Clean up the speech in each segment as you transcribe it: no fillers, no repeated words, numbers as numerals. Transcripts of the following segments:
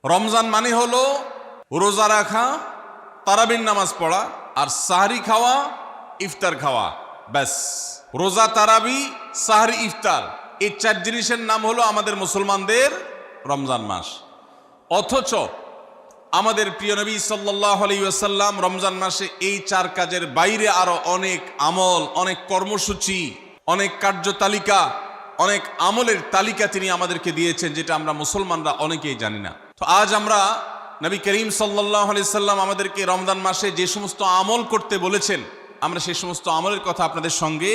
রমজান মানে হলো রোজা রাখা, তারাবির নামাজ পড়া, আর সাহরি খাওয়া, ইফতার খাওয়া, ব্যাস। রোজা, তারাবি, সাহরি, ইফতার, এই 4 জিনিসের নাম হলো আমাদের মুসলমানদের রমজান মাস। অথচ আমাদের প্রিয় নবী সাল্লাল্লাহু আলাইহি ওয়াসাল্লাম রমজান মাসে এই 4 কাজের বাইরে আরো অনেক আমল, অনেক কর্মসূচি, অনেক কার্যতালিকা, অনেক আমলের তালিকা তিনি আমাদেরকে দিয়েছেন, যেটা আমরা মুসলমানরা অনেকেই জানি না। তো আজ আমরা নবী করিম সাল্লাল্লাহু আলাইহি সাল্লাম আমাদেরকে রমজান মাসে যে সমস্ত আমল করতে বলেছেন, আমরা সেই সমস্ত আমলের কথা আপনাদের সঙ্গে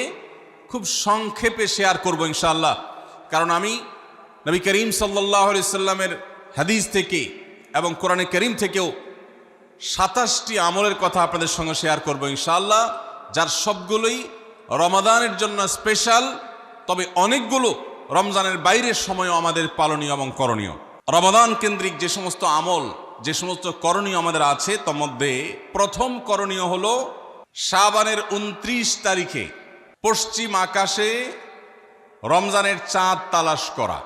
খুব সংক্ষেপে শেয়ার করব ইনশাআল্লাহ। কারণ আমি নবী করিম সাল্লাল্লাহু আলাইহি সাল্লামের হাদিস থেকে এবং কোরআনে করিম থেকেও 27টি আমলের কথা আপনাদের সঙ্গে শেয়ার করব ইনশাআল্লাহ, যার সবগুলোই রমাদানের জন্য স্পেশাল, তবে অনেকগুলো রমজানের বাইরের সময়ও আমাদের পালনীয় এবং করণীয়। রমাদান কেন্দ্রিক যে সমস্ত আমল, যে সমস্ত করণীয় আমাদের আছে, তার মধ্যে প্রথম করণীয় হলো শাবানের 29 তারিখে পশ্চিম আকাশে রমজানের চাঁদ তালাশ করা।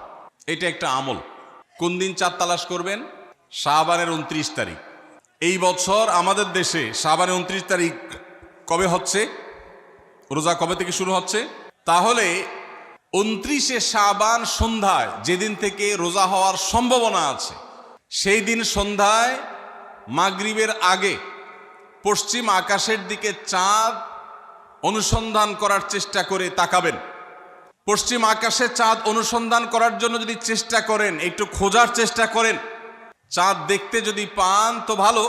এটা একটা আমল। কোন দিন চাঁদ তালাশ করবেন? শাবানের 29 তারিখ। এই বছর আমাদের দেশে শাবানের 29 তারিখ কবে হচ্ছে? রোজা কবে থেকে শুরু হচ্ছে? তাহলে 29শে শাবান সন্ধ্যায়, যেদিন থেকে রোজা হওয়ার সম্ভাবনা আছে, সেই দিন সন্ধ্যায় মাগরিবের আগে পশ্চিম আকাশের দিকে চাঁদ অনুসন্ধান করার চেষ্টা করে তাকাবেন। পশ্চিম আকাশে চাঁদ অনুসন্ধান করার জন্য যদি চেষ্টা করেন, একটু খোঁজার চেষ্টা করেন, চাঁদ দেখতে যদি পান তো ভালো,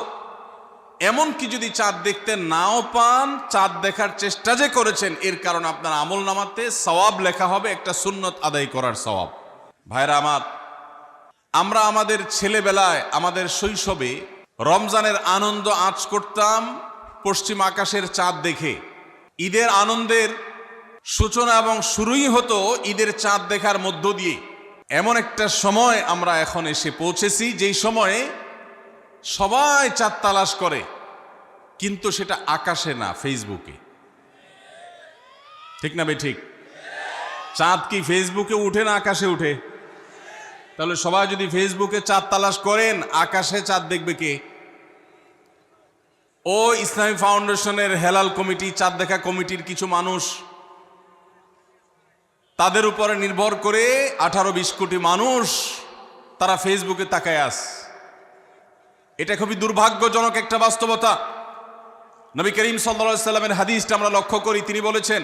এমনকি যদি চাঁদ দেখতে নাও পান, চাঁদ দেখার চেষ্টা যে করেছেন এর কারণে আপনার আমল নামাতে সওয়াব লেখা হবে, একটা সুন্নত আদায় করার সওয়াব। ভাইরা আমার, আমরা আমাদের ছেলেবেলায়, আমাদের শৈশবে রমজানের আনন্দ আঁচ করতাম পশ্চিম আকাশের চাঁদ দেখে। ঈদের আনন্দের সূচনা এবং শুরুই হতো ঈদের চাঁদ দেখার মধ্য দিয়ে। এমন একটা সময় আমরা এখন এসে পৌঁছেছি, যেই সময়ে সবাই চাঁদ তালাশ করে, কিন্তু সেটা আকাশে না, ফেসবুকে। ঠিক না বে ঠিক? চাঁদ কি ফেসবুকে উঠে না আকাশে উঠে? তাহলে সবাই যদি ফেসবুকে চাঁদ তালাশ করেন, আকাশে চাঁদ দেখবে কে? ও ইসলামী ফাউন্ডেশনের হেলাল কমিটি, চাঁদ দেখা কমিটির কিছু মানুষ, তাদের উপরে নির্ভর করে 18-20 কোটি মানুষ তারা ফেসবুকে তাকায় আস। এটা খুবই দুর্ভাগ্যজনক একটা বাস্তবতা। নবী করিম সাল্লাল্লাহু আলাইহি সাল্লামের হাদিসটা আমরা লক্ষ্য করি, তিনি বলেছেন,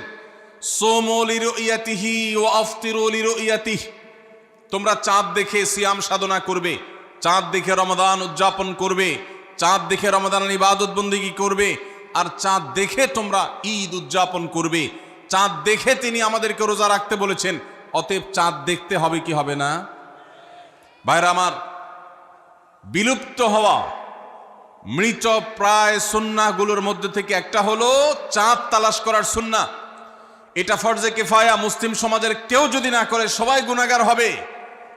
সুমু লিরুইয়াতিহি ওয়া আফতিরু লিরুইয়াতিহি, তোমরা চাঁদ দেখে সিয়াম সাধনা করবে, চাঁদ দেখে রমাদান উদযাপন করবে, চাঁদ দেখে রমাদানের ইবাদত বন্দেগী করবে, আর চাঁদ দেখে তোমরা ঈদ উদযাপন করবে। চাঁদ দেখে তিনি আমাদেরকে রোজা রাখতে বলেছেন, অতএব চাঁদ দেখতে হবে কি হবে না? ভাইরা আমার, বিলুপ্ত হওয়া মৃত প্রায় সুন্নাহগুলোর মধ্যে থেকে একটা হলো চাঁদ তালাশ করার সুন্নাহ। এটা ফরজে কিফায়া, মুসলিম সমাজের কেউ যদি না করে সবাই গুনাহগার হবে।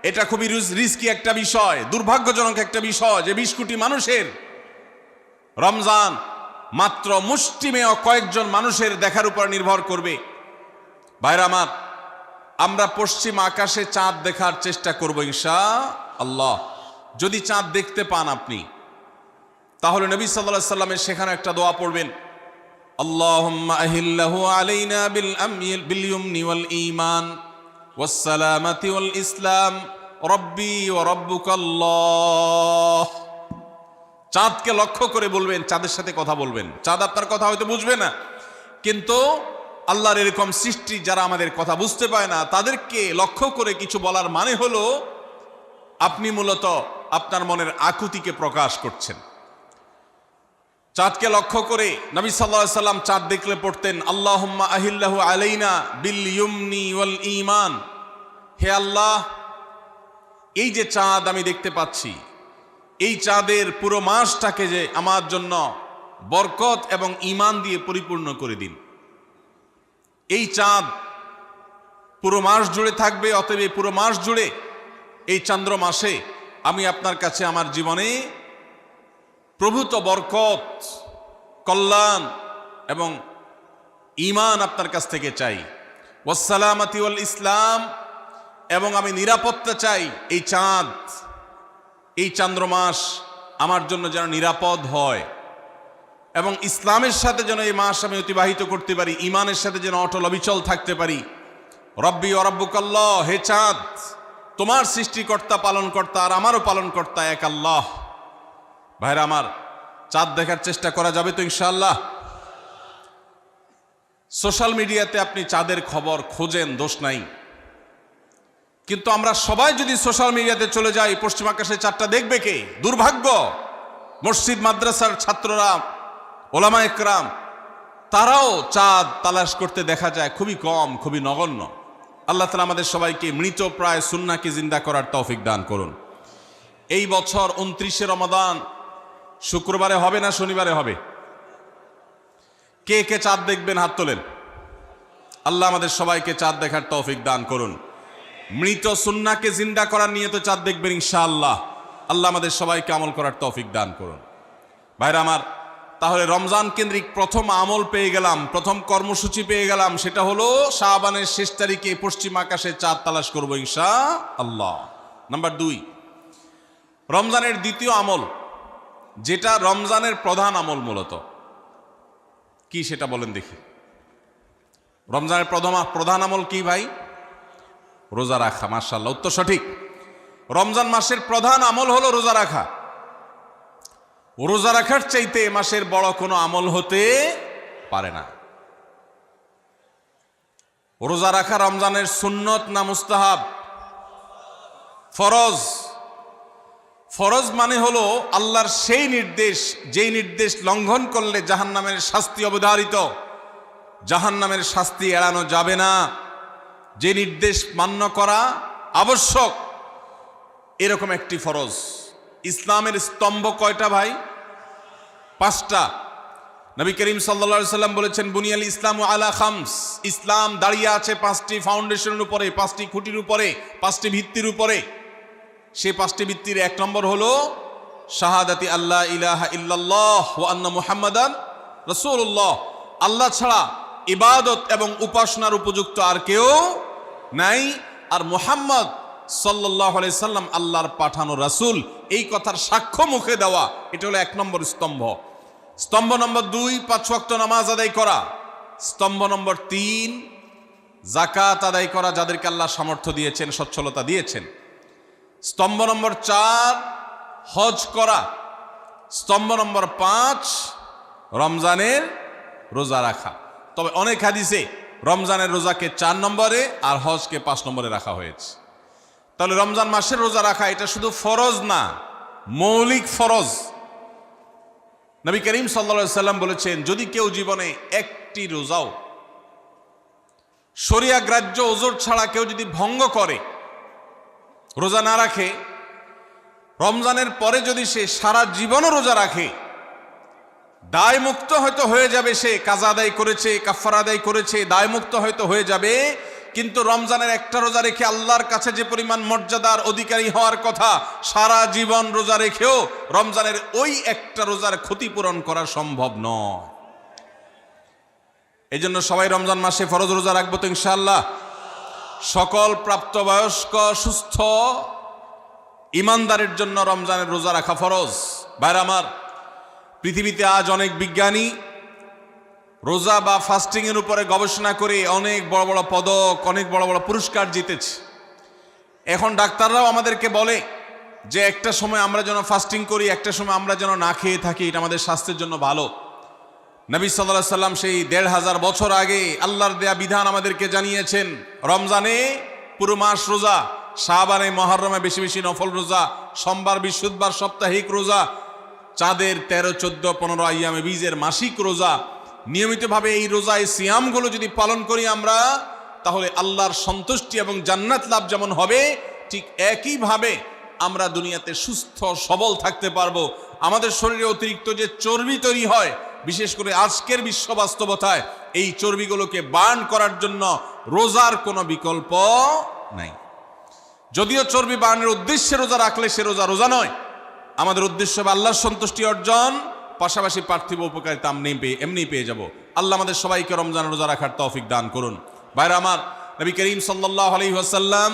এটা খুবই রিস্কি একটা বিষয়, দুর্ভাগ্যজনক একটা বিষয় যে 20 কোটি মানুষের রমজান মাত্র মুষ্টিমেয় কয়েকজন মানুষের দেখার উপর নির্ভর করবে। ভাইরা আমার, আমরা পশ্চিম আকাশে চাঁদ দেখার চেষ্টা করব ইনশাআল্লাহ। যদি চাঁদ দেখতে পান আপনি, তাহলে নবী সাল্লাল্লাহু আলাইহি সাল্লামের সেখানে একটা দোয়া পড়বেন, আল্লাহুম্মা আহিল্লাহু আলাইনা বিল ইয়ুমনি ওয়াল ঈমান ওয়াস সালামাতি ওয়াল ইসলাম রব্বি ওয়া রাব্বুকাল্লাহ। চাঁদকে লক্ষ্য করে বলবেন, চাঁদের সাথে কথা বলবেন। চাঁদ আপনার কথা হয়তো বুঝবে না, কিন্তু আল্লাহর এরকম সৃষ্টি যারা আমাদের কথা বুঝতে পায় না, তাদেরকে লক্ষ্য করে কিছু বলার মানে হলো আপনি মূলত আপনার মনের আকুতিকে প্রকাশ করছেন। চাঁদকে লক্ষ্য করে নবী সাল্লাল্লাহু আলাইহি সাল্লাম চাঁদ দেখলে পড়তেন, আল্লাহুম্মা আহিল্লাহু আলাইনা বিল ইয়ুমনি ওয়াল ঈমান। হে আল্লাহ, এই যে চাঁদ আমি দেখতে পাচ্ছি, এই চাঁদের পুরো মাসটাকে যে আমার জন্য বরকত এবং ঈমান দিয়ে পরিপূর্ণ করে দিন। এই চাঁদ পুরো মাস জুড়ে থাকবে, অতএব এই পুরো মাস জুড়ে এই চন্দ্র মাসে আমি আপনার কাছে আমার জীবনে প্রভূত বরকত, কল্যাণ এবং ঈমান আপনার কাছ থেকে চাই। ওয়াস সালামাতি ওয়াল ইসলাম, এবং আমি নিরাপত্তা চাই এই চাঁদ, এই চান্দ্র মাস আমার জন্য যেন নিরাপদ হয় এবং ইসলামের সাথে যেন এই মাস আমি অতিবাহিত করতে পারি, ইমানের সাথে যেন অটল অবিচল থাকতে পারি। রব্বি ও রব্বুকাল্লাহ, হে চাঁদ, তোমার সৃষ্টিকর্তা পালনকর্তা আর আমারও পালনকর্তা এক আল্লাহ। ভাইরা আমার, চাঁদ দেখার চেষ্টা করা যাবে তো ইনশাআল্লাহ? সোশ্যাল মিডিয়াতে আপনি চাঁদের খবর খোঁজেন, দোষ নাই, কিন্তু আমরা সবাই যদি সোশ্যাল মিডিয়াতে চলে যাই, পশ্চিম আকাশে চাঁদটা দেখবে কে? দুর্ভাগ্য। মসজিদ মাদ্রাসার ছাত্ররা, ওলামা একরাম, তারাও চাঁদ তালাশ করতে দেখা যায় খুবই কম, খুবই নগণ্য। আল্লাহ তাআলা আমাদের সবাইকে মৃত প্রায় সুন্নাহকে জিন্দা করার তৌফিক দান করুন। এই বছর 29শে রমাদান শুক্রবারে হবে না শনিবারে হবে? কে কে চাঁদ দেখবেন হাত তোলেন। আল্লাহ আমাদের সবাইকে চাঁদ দেখার তৌফিক দান করুন। মৃত সুন্নাহকে জিন্দা করার নিয়ে তো চাঁদ দেখবেন ইনশাআল্লাহ। আল্লাহ আমাদের সবাইকে আমল করার তৌফিক দান করুন। ভাইরা আমার, তাহলে রমজান কেন্দ্রিক প্রথম আমল পেয়ে গেলাম, প্রথম কর্মসূচি পেয়ে গেলাম, সেটা হলো শাবানের শেষ তারিখে পশ্চিম আকাশে চাঁদ তালাশ করবো ইনশাআল্লাহ। নাম্বার 2, রমজানের দ্বিতীয় আমল, যেটা রমজানের প্রধান আমল মূলত, কি সেটা বলেন দেখি। রমজানের প্রধান আমল কি ভাই? রোজা রাখা। মাশাআল্লাহ, উত্তর সঠিক। রমজান মাসের প্রধান আমল হলো রোজা রাখা। রোজা রাখার চাইতে মাসের বড় কোনো আমল হতে পারে না। রোজা রাখা রমজানের সুন্নত না মুস্তাহাব? ফরজ। ফরজ মানে হলো আল্লাহর সেই নির্দেশ, যেই নির্দেশ লঙ্ঘন করলে জাহান্নামের শাস্তি অবধারিত, জাহান্নামের শাস্তি এড়ানো যাবে না, যে নির্দেশ মান্য করা আবশ্যক, এরকম একটি ফরজ। ইসলামের স্তম্ভ কয়টা ভাই? 5টা। নবী করিম সাল্লাল্লাহু আলাইহি সাল্লাম বলেছেন, বুনিয়াল ইসলামু আলা খামস, ইসলাম দাঁড়িয়ে আছে 5টি ফাউন্ডেশনের উপরে, 5টি খুঁটির উপরে, 5টি ভিত্তির উপরে। সেই 5টি ভিত্তির 1 নম্বর হলো শাহাদাতি আল্লাহ ইলাহা ইল্লাল্লাহ ওয়া আন্না মুহাম্মাদান রাসূলুল্লাহ, আল্লাহ ছাড়া ইবাদত এবং উপাসনার উপযুক্ত আর কেউ নাই, আর মুহাম্মদ সাল্লাল্লাহু আলাইহি সাল্লাম আল্লাহর পাঠানো রাসূল, এই কথার সাক্ষ্য মুখে দেওয়া, এটা হলো 1 নম্বর স্তম্ভ। স্তম্ভ নম্বর 2, 5 ওয়াক্ত নামাজ আদায় করা। স্তম্ভ নম্বর 3, যাকাত আদায় করা, যাদেরকে আল্লাহ সামর্থ্য দিয়েছেন, সচ্ছলতা দিয়েছেন। স্তম্ভ নম্বর 4, হজ করা। স্তম্ভ নম্বর 5, রমজানের রোজা রাখা। তবে অনেক হাদিসে রমজানের রোজাকে 4 নম্বরে আর হজকে 5 নম্বরে রাখা হয়েছে। তাহলে রমজান মাসের রোজা রাখা এটা শুধু ফরজ না, মৌলিক ফরজ। নবী করিম সাল্লাল্লাহু আলাইহি সাল্লাম বলেছেন, যদি কেউ জীবনে একটি রোজাও শরিয়া গ্রাহ্য ওজর ছাড়া কেউ যদি ভঙ্গ করে, রোজা না রাখে, রমজানের পরে যদি সে সারা জীবনও রোজা রাখে, দায় মুক্ত হয়তো হয়ে যাবে, সে কাজা আদায় করেছে, কাফারা আদায় করেছে, দায় মুক্ত হয়তো হয়ে যাবে, কিন্তু রমজানের একটা রোজা রেখে আল্লাহর কাছে যে পরিমাণ মর্যাদার অধিকারী হওয়ার কথা, সারা জীবন রোজা রেখেও রমজানের ওই একটা রোজার ক্ষতিপূরণ করা সম্ভব নয়। এই জন্য সবাই রমজান মাসে ফরজ রোজা রাখবো তো ইনশাআল্লাহ। সকল প্রাপ্তবয়স্ক সুস্থ ইমানদারের জন্য রমজানের রোজা রাখা ফরজ। ভাইরা আমার, পৃথিবীতে আজ অনেক বিজ্ঞানী রোজা বা ফাস্টিং এর উপরে গবেষণা করে অনেক বড় বড় পদক, অনেক বড় বড় পুরস্কার জিতেছে। এখন ডাক্তাররাও আমাদেরকে বলে যে একটা সময় আমরা যেন ফাস্টিং করি, একটা সময় আমরা যেন না খেয়ে থাকি, এটা আমাদের স্বাস্থ্যের জন্য ভালো। নবী সাল্লাল্লাহু আলাইহি সাল্লাম সেই 1500 বছর আগে আল্লাহর দেয়া বিধান আমাদেরকে জানিয়েছেন। রমজানে পুরো মাস রোজা, শাবানে মুহররমে বেশি বেশি নফল রোজা, সোমবার বৃহস্পতিবার সাপ্তাহিক রোজা, চাঁদের 13, 14, 15 আইয়ামে বীজের মাসিক রোজা। নিয়মিতভাবে এই রোজা, এই সিয়ামগুলো যদি পালন করি আমরা, তাহলে আল্লাহর সন্তুষ্টি এবং জান্নাত লাভ যেমন হবে, ঠিক একইভাবে আমরা দুনিয়াতে সুস্থ সবল থাকতে পারবো। আমাদের শরীরে অতিরিক্ত যে চর্বি তৈরি হয়, বিশেষ করে আজকের বিশ্ব বাস্তবতায়, এই চর্বিগুলোকে বার্ন করার জন্য রোজার কোনো বিকল্প নাই। যদিও চর্বি বার্নের উদ্দেশ্যে রোজা রাখলে সে রোজা রোজা নয়। আমাদের উদ্দেশ্য হবে আল্লাহর সন্তুষ্টি অর্জন, পাশাপাশি পার্থিব উপকারিতা এমনি পেয়ে যাব। আল্লাহ আমাদের সবাইকে রমজান রোজা রাখার তৌফিক দান করুন। ভাইরা আমার, নবী করিম সাল্লাল্লাহু আলাইহি ওয়াসাল্লাম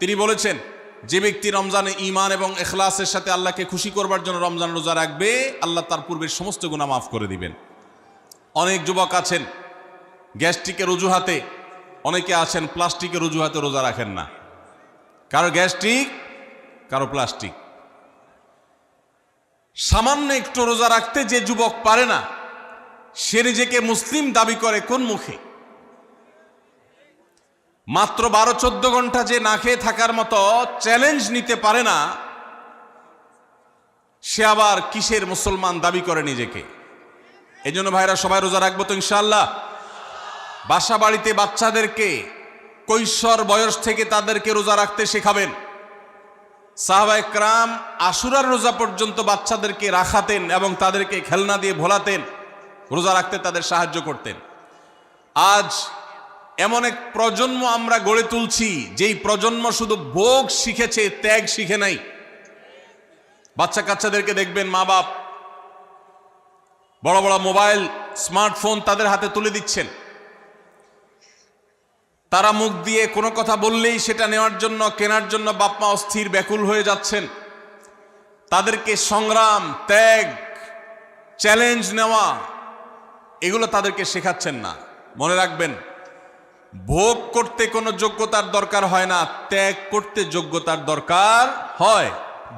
তিনি বলেছেন, যে ব্যক্তি রমজানে ঈমান এবং ইখলাসের সাথে আল্লাহকে খুশি করবার জন্য রমজান রোজা রাখবে, আল্লাহ তার পূর্বের সমস্ত গুনাহ মাফ করে দিবেন। অনেক যুবক আছেন গ্যাস্ট্রিকের অজুহাতে, অনেকে আছেন প্লাস্টিকের অজুহাতে রোজা রাখেন না। কারো গ্যাস্ট্রিক, কারো প্লাস্টিক। সামান্য একটু রোজা রাখতে যে যুবক পারে না, সে নিজেকে মুসলিম দাবি করে কোন মুখে? মাত্র 12-14 ঘন্টা যে না খেয়ে থাকার মতো চ্যালেঞ্জ নিতে পারে না, সে আবার কিসের মুসলমান দাবি করে নিজেকে? এই জন্য ভাইরা সবাই রোজা রাখবো তো ইনশাআল্লাহ। বাসা বাড়িতে বাচ্চাদেরকে কৈশোর বয়স থেকে তাদেরকে রোজা রাখতে শেখাবেন। সাহাবায়ে কেরাম আশুরার রোজা পর্যন্ত বাচ্চাদেরকে রাখাতেন এবং তাদেরকে খেলনা দিয়ে ভোলাতেন, রোজা রাখতে তাদের সাহায্য করতেন। আজ এমন এক প্রজন্ম আমরা গড়ে তুলছি, যেই প্রজন্ম শুধু ভোগ শিখেছে, ত্যাগ শিখে নাই। বাচ্চা কাচ্চাদেরকে দেখবেন মা বাপ বড় বড় মোবাইল, স্মার্টফোন তাদের হাতে তুলে দিচ্ছেন। তারা মুখ দিয়ে কোনো কথা বললেই সেটা নেওয়ার জন্য, কেনার জন্য বাপ মা অস্থির, ব্যাকুল হয়ে যাচ্ছেন। তাদেরকে সংগ্রাম, ত্যাগ, চ্যালেঞ্জ নেওয়া, এগুলো তাদেরকে শেখাচ্ছেন না। মনে রাখবেন, ভোগ করতে কোনো যোগ্যতার দরকার হয় না, ত্যাগ করতে যোগ্যতার দরকার হয়।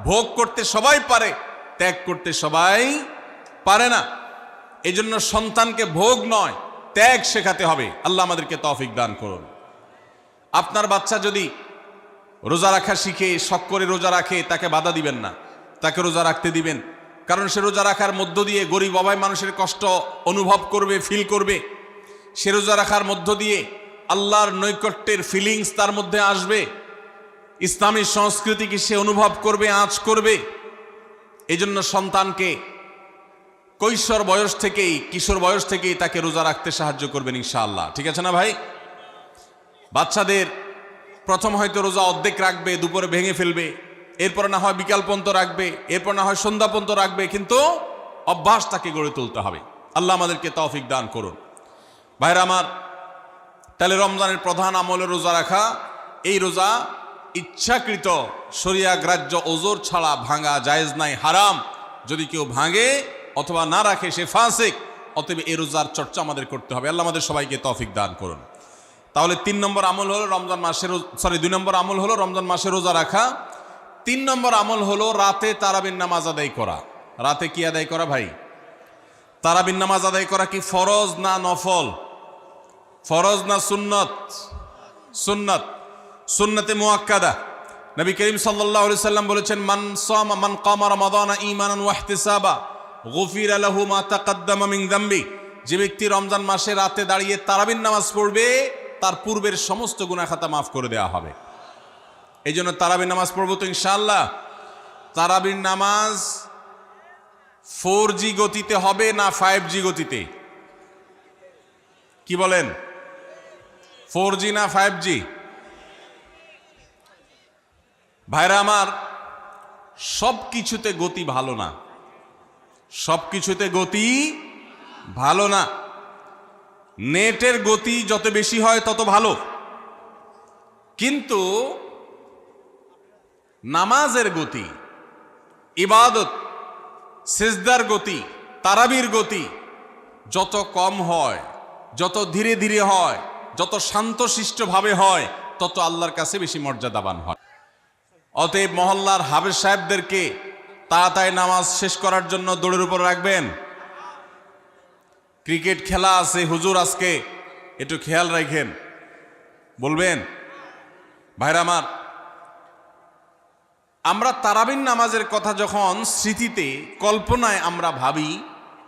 ভোগ করতে সবাই পারে, ত্যাগ করতে সবাই পারে না। এই জন্য সন্তানকে ভোগ নয়, ত্যাগ শেখাতে হবে। আল্লাহ আমাদেরকে তৌফিক দান করুন। আপনার বাচ্চা যদি রোজা রাখা শিখে, শখ করে রোজা রাখে, তাকে বাধা দিবেন না, তাকে রোজা রাখতে দিবেন। কারণ সে রোজা রাখার মধ্য দিয়ে গরিব অভাব মানুষের কষ্ট অনুভব করবে, ফিল করবে। সে রোজা রাখার মধ্য দিয়ে আল্লাহর নৈকট্যের ফিলিংস তার মধ্যে আসবে, ইসলামী সংস্কৃতিকে সে অনুভব করবে, আঁচ করবে। এই জন্য সন্তানকে কৈশোর বয়স থেকেই, কিশোর বয়স থেকেই তাকে রোজা রাখতে সাহায্য করবেন ইনশাআল্লাহ। ঠিক আছে না ভাই? বাচ্চাদের প্রথম হয়তো রোজা অর্ধেক রাখবে, দুপুরে ভেঙে ফেলবে, এরপর না হয় বিকাল পর্যন্ত রাখবে, এরপর না হয় সন্ধ্যা পর্যন্ত রাখবে, কিন্তু অভ্যাস তাকে গড়ে তুলতে হবে। আল্লাহ আমাদেরকে তৌফিক দান করুন। ভাইরা আমার, তাহলে রমজানের প্রধান আমলে রোজা রাখা। এই রোজা ইচ্ছাকৃত শরিয়া গ্রাহ্য ওজর ছাড়া ভাঙা জায়েজ নাই, হারাম। যদি কেউ ভাঙে অথবা না রাখে সে ফাসিক। অতএব এই রোজার চর্চা আমাদের করতে হবে। আল্লাহ আমাদের সবাইকে তৌফিক দান করুন। তাহলে 3 নম্বর আমল হলো রমজান মাসের, 2 নম্বর আমল হলো রমজান মাসে রোজা রাখা। 3 নম্বর আমল হলো রাতে তারাবির নামাজ আদায় করা। রাতে কি আদায় করা ভাই? তারাবির নামাজ আদায় করা কি ফরজ না নফল? ফরজ না সুন্নত? সুন্নত, সুন্নতে মুআক্কাদা। নবী করিম সাল্লাল্লাহু আলাইহি সাল্লাম বলেছেন, মান কামা রমাদানা ঈমানান ওয়া ইহতিসাবা গুফিরা লাহু মা তাকাদ্দামা মিন যামবি। যে ব্যক্তি রমজান মাসে রাতে দাঁড়িয়ে তারাবির নামাজ পড়বে, তার পূর্বের সমস্ত গুনাহ খাতা মাফ করে দেওয়া হবে। এই জন্য তারাবির নামাজ পড়বো তো ইনশাআল্লাহ। তারাবির নামাজ 4G গতিতে হবে না 5G গতিতে? কি বলেন? 4G না 5G? ভাইরা আমার, সব কিছুতে গতি ভালো না, সব কিছুতে গতি ভালো না। নেটের গতি যত বেশি হয় তত ভালো, কিন্তু নামাজের গতি, ইবাদত, সিজদার গতি, তারাবির গতি যত কম হয়, যত ধীরে ধীরে হয়, যত শান্তশিষ্টভাবে হয়, তত আল্লাহর কাছে বেশি মর্যাদাবান হয়। অতএব মহল্লার হাফেজ সাহেবদেরকে তাড়াতাড়ি নামাজ শেষ করার জন্য দৌড়ের উপর রাখবেন। ক্রিকেট খেলা আছে হুজুর, আজকে একটু খেয়াল রাখেন, বলবেন। ভাইরা আমার, আমরা তারাবির নামাজের কথা যখন স্মৃতিতে, কল্পনায় আমরা ভাবি,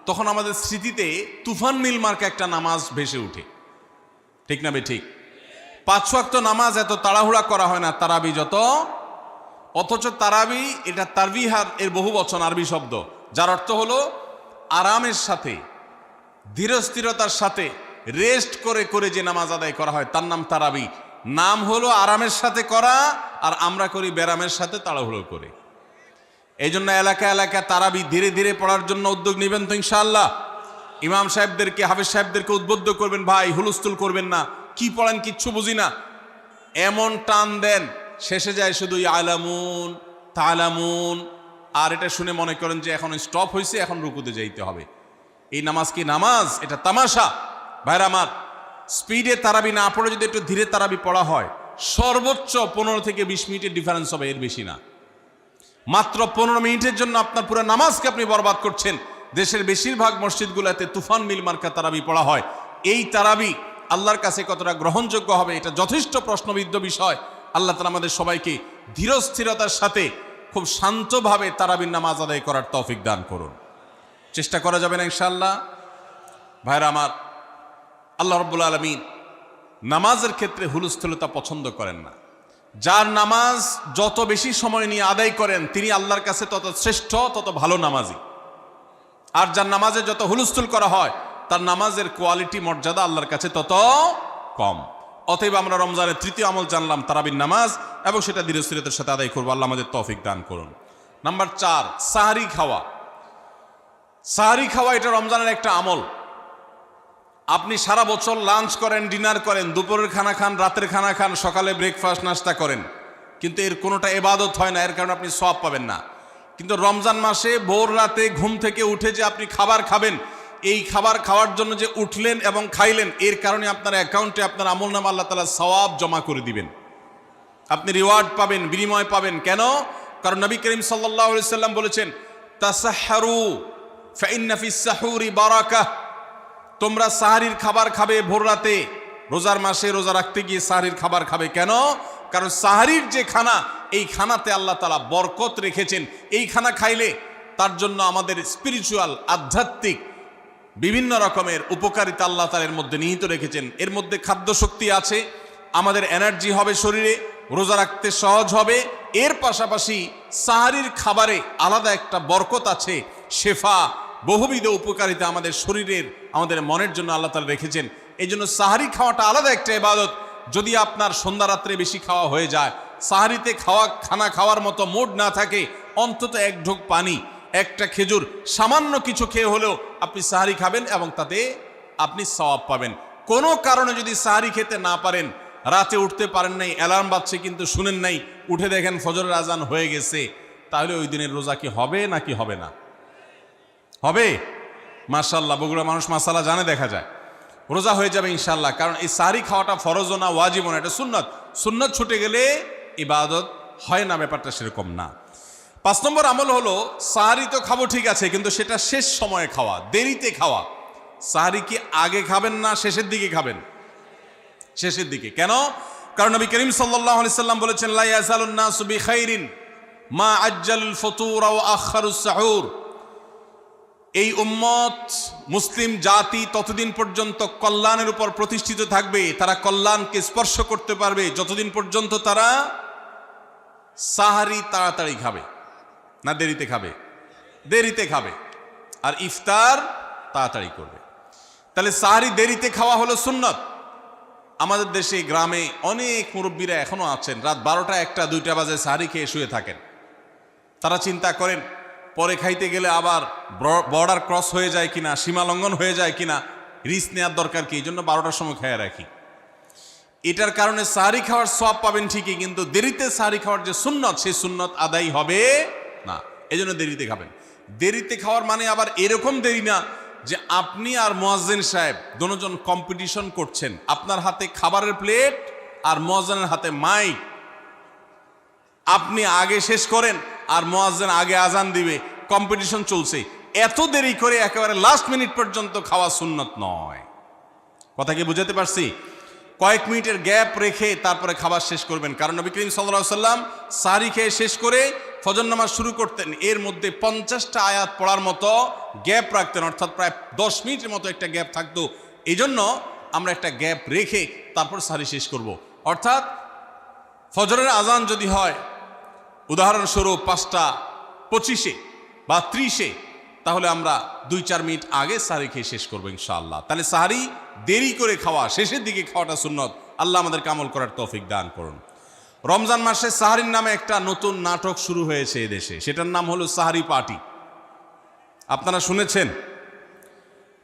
তখন আমাদের স্মৃতিতে তুফান মিল মার্কা একটা নামাজ ভেসে উঠে। ঠিক না বে ঠিক? 5 ওয়াক্ত নামাজ এত তাড়াহুড়া করা হয় না তারাবি যত। অথচ তারাবি এটা তারবিহার এর বহু বচন, আরবি শব্দ, যার অর্থ হলো আরামের সাথে, ধীরস্থিরতার সাথে, রেস্ট করে করে যে নামাজ আদায় করা হয় তার নাম তারাবি। নাম হলো আরামের সাথে করা, আর আমরা করি ব্যারামের সাথে তাড়াহুড়ো করে। এই জন্য এলাকা এলাকা তারাবি ধীরে ধীরে পড়ার জন্য উদ্যোগ নেবেন তো ইনশাআল্লাহ। ইমাম সাহেবদেরকে, হাফেজ সাহেবদেরকে উদ্বুদ্ধ করবেন, ভাই হুলস্থুল করবেন না, কি পড়েন কিচ্ছু বুঝি না, এমন টান দেন শেষে যায় শুধু ইয়ালামুন তালামুন, আর এটা শুনে মনে করেন যে এখন স্টপ হয়েছে, এখন রুকুতে যাইতে হবে। এই নামাজ কি নামাজ? এটা তামাশা। ভাইরা আমার, স্পিডে তারাবি না পড়ে যদি একটু ধীরে তারাবি পড়া হয়, সর্বোচ্চ 15 থেকে 20 মিনিটের ডিফারেন্স হবে, এর বেশি না। মাত্র 15 মিনিটের জন্য আপনার পুরো নামাজকে আপনি বরবাদ করছেন। দেশের বেশিরভাগ মসজিদগুলোতে তুফান মিল মার্কা তারাবি পড়া হয়। এই তারাবি আল্লাহর কাছে কতটা গ্রহণযোগ্য হবে, এটা যথেষ্ট প্রশ্নবিদ্ধ বিষয়। আল্লাহ তাআলা আমাদের সবাইকে ধীরস্থিরতার সাথে খুব শান্তভাবে তারাবির নামাজ আদায় করার তৌফিক দান করুন। চেষ্টা করা যাবে না ইনশাআল্লাহ? ভাইরা আমার, আল্লাহ রাব্বুল আলামিন নামাজের ক্ষেত্রে হুলস্থুলতা পছন্দ করেন না। যার নামাজ যত বেশি সময় নিয়ে আদায় করেন তিনি আল্লাহর কাছে তত শ্রেষ্ঠ, তত ভালো নামাজি। আর যার নামাজে যত হুলস্থুল করা হয় তার নামাজের কোয়ালিটি, মর্যাদা আল্লাহর কাছে তত কম। অতএব আমরা রমজানের তৃতীয় আমল জানলাম তারাবির নামাজ, এবং সেটা ধীরস্থিরতার সাথে আদায় করবো। আল্লাহ আমাদের তৌফিক দান করুন। নাম্বার 4, সাহারি খাওয়া। সাহারি খাওয়া এটা রমজানের একটা আমল। আপনি সারা বছর লাঞ্চ করেন, ডিনার করেন, দুপুরের খানা খান, রাতের খানা খান, সকালে ব্রেকফাস্ট নাস্তা করেন, কিন্তু এর কোনোটা ইবাদত হয় না, এর কারণে আপনি সওয়াব পাবেন না। কিন্তু রমজান মাসে ভোর রাতে ঘুম থেকে উঠে যে আপনি খাবার খাবেন, এই খাবার খাওয়ার জন্য যে উঠলেন এবং খাইলেন, এর কারণে আপনার অ্যাকাউন্টে আপনার আমলনামা আল্লাহ তাআলা সওয়াব জমা করে দিবেন। আপনি রিওয়ার্ড পাবেন, বিনিময় পাবেন। কেন? কারণ নবী করিম সাল্লাল্লাহু আলাইহি সাল্লাম বলেছেন, তাসাহহারু ফাইন্না ফিস সাহুরি বারাকাহ। তোমরা সাহারির খাবার খাবে ভোর রাতে। রোজার মাসে রোজা রাখতে গিয়ে সাহারির খাবার খাবে। কেন? কারণ সাহারির যে খানা, এই খানাতে আল্লাহ তাআলা বরকত রেখেছেন। এই খানা খাইলে তার জন্য আমাদের স্পিরিচুয়াল, আধ্যাত্মিক বিভিন্ন রকমের উপকারিতা আল্লাহ তাআলা এর মধ্যে নিহিত রেখেছেন। এর মধ্যে খাদ্য শক্তি আছে, আমাদের এনার্জি হবে শরীরে, রোজা রাখতে সহজ হবে। এর পাশাপাশি সাহারির খাবারে আলাদা একটা বরকত আছে, শেফা, বহুবিধ উপকারিতা আমাদের শরীরের, আমাদের মনের জন্য আল্লাহ তাআলা রেখেছেন। এই জন্য সাহারি খাওয়াটা আলাদা একটা ইবাদত। যদি আপনার সন্ধ্যা রাত্রে বেশি খাওয়া হয়ে যায়, সাহারিতে খানা খাওয়ার মতো মুড না থাকে, অন্তত এক ঢোক পানি, একটা খেজুর, সামান্য কিছু খেয়ে হলেও আপনি সাহারি খাবেন এবং তাতে আপনি সওয়াব পাবেন। কোনো কারণে যদি সাহারি খেতে না পারেন, রাতে উঠতে পারেন নাই, অ্যালার্ম বাজছে কিন্তু শুনেন নাই, উঠে দেখেন ফজরের আজান হয়ে গেছে, তাহলে ওই দিনের রোজা কি হবে নাকি হবে না? হবে। মাশাআল্লাহ, বগুড়া মানুষ মাসালা জানে, দেখা যায় রোজা হয়ে যাবে ইনশাআল্লাহ। কারণ এই সাহারি খাওয়াটা ফরজও না, ওয়াজিবও না, এটা সুন্নত। সুন্নত ছুটে গেলে ইবাদত হয় না, ব্যাপারটা সেরকম না। 5 নম্বর আমল হলো, সাহারি তো খাবো ঠিক আছে, কিন্তু সেটা শেষ সময়ে খাওয়া, দেরিতে খাওয়া। সাহারি কি আগে খাবেন না শেষের দিকে খাবেন? শেষের দিকে। কেন? কারণ নবী করিম সাল্লাল্লাহু আলাইহি সাল্লাম বলেছেন, লা ইয়াজালুন নাসু বিখাইরিন মা আজ্জালুল ফুতুর ওয়া আখারুস সাহুর। এই উম্মত, মুসলিম জাতি ততদিন পর্যন্ত কল্যাণের উপর প্রতিষ্ঠিত থাকবে, তারা কল্যাণকে স্পর্শ করতে পারবে যতদিন পর্যন্ত তারা সাহারি তাড়াতাড়ি খাবে না দেরিতে খাবে? দেরিতে খাবে। আর ইফতার তাড়াতাড়ি করবে। তাহলে সাহারি দেরিতে খাওয়া হলো সুন্নত। আমাদের দেশে গ্রামে অনেক মুরব্বীরা এখনো আছেন, রাত 12টা, 1টা, 2টা বাজে সাহারি খেয়ে শুয়ে থাকেন। তারা চিন্তা করেন পরে খাইতে গেলে আবার বর্ডার ক্রস হয়ে যায় কিনা, সীমা লঙ্ঘন হয়ে যায় কিনা, রিস্ক নেওয়ার দরকার কি, এই জন্য 12টার সময় খেয়ে রাখি। এটার কারণে সাহারি খাওয়ার সওয়াব পাবেন ঠিকই, কিন্তু দেরিতে সাহারি খাওয়ার যে সুন্নত, সেই সুন্নত আদায় হবে না। এই জন্য দেরিতে খাবেন। দেরিতে খাওয়ার মানে আবার এরকম দেরি না যে আপনি আর মুয়াজ্জিন সাহেব দুজন কম্পিটিশন করছেন, আপনার হাতে খাবারের প্লেট আর মুয়াজ্জিনের হাতে মাইক, আপনি আগে শেষ করেন আর মুয়াজ্জিন আগে আজান দিবে, কম্পিটিশন চলছে। এত দেরি করে একেবারে লাস্ট মিনিট পর্যন্ত খাওয়া সুন্নত নয়। কথা কি বুঝাতে পারছি? কয়েক মিনিটের গ্যাপ রেখে তারপরে খাবার শেষ করবেন। কারণ নবী করিম সাল্লাল্লাহু আলাইহি সাল্লাম সাহারি খেয়ে শেষ করে ফজর নামাজ শুরু করতেন, এর মধ্যে 50টা আয়াত পড়ার মতো গ্যাপ রাখতেন, অর্থাৎ প্রায় 10 মিনিটের মতো একটা গ্যাপ থাকতো। এই জন্য আমরা একটা গ্যাপ রেখে তারপর সাহারি শেষ করব। অর্থাৎ ফজরের আজান যদি হয় উদাহরণস্বরূপ 5টা 25-এ বা 30-এ, তাহলে আমরা 2-4 মিনিট আগে সাহারি খেয়ে শেষ করবো ইনশাআল্লাহ। তাহলে সাহারি দেরি করে খাওয়া, শেষের দিকে খাওয়াটা সুন্নত। আল্লাহ আমাদেরকে আমল করার তৌফিক দান করুন। রমজান মাসে সাহারির নামে একটা নতুন নাটক শুরু হয়েছে এদেশে, সেটার নাম হলো সাহারি পার্টি। আপনারা শুনেছেন?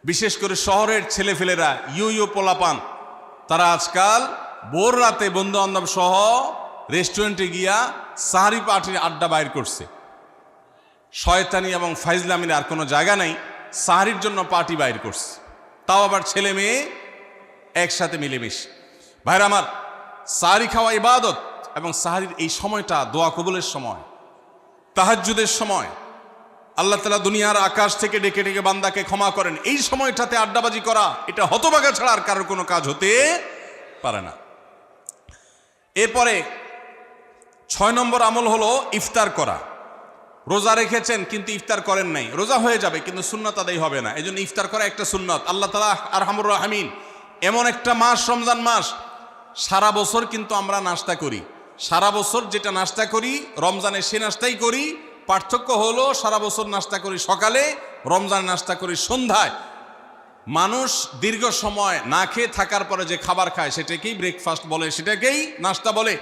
বিশেষ করে শহরের ছেলেফেলেরা, ইউ পোলাপান, তারা আজকাল ভোর রাতে বন্ধু বান্ধব সহ রেস্টুরেন্টে গিয়া সাহারি পার্টির আড্ডা বাইর করছে। শয়তানি এবং ফাইজলামির আর কোনো জায়গা নাই, সাহারির জন্য পার্টি বাইর করছে, তাও আবার ছেলে মেয়ে একসাথে মিলেমিশে। ভাইরা আমার, সাহারি খাওয়া ইবাদত, এবং সাহারির এই সময়টা দোয়া কবুলের সময়, তাহাজ্জুদের সময়। আল্লাহ তাআলা দুনিয়ার আকাশ থেকে ডেকে ডেকে বান্দাকে ক্ষমা করেন। এই সময়টাতে আড্ডাবাজি করা, এটা হতভাগা ছাড়া আর কারোর কোনো কাজ হতে পারে না। এরপরে 6 নম্বর আমল হলো ইফতার করা। রোজা রেখেছেন কিন্তু ইফতার করেন নাই, রোজা হয়ে যাবে কিন্তু সুন্নাত আদায় হবে না, এজন্য ইফতার করা একটা সুন্নাত। আল্লাহ তাআলা আরহামুর রাহিমিন, এমন একটা মাস রমজান মাস, সারা বছর কিন্তু আমরা নাস্তা করি, সারা বছর যেটা নাস্তা করি রমজানে সে নাস্তাই করি। পার্থক্য হলো সারা বছর নাস্তা করি সকালে, রমজান নাস্তা করি সন্ধ্যায়। মানুষ দীর্ঘ সময় না খেয়ে থাকার পরে যে খাবার খায় সেটাকেই ব্রেকফাস্ট বলে, সেটাকেই নাস্তা বলে।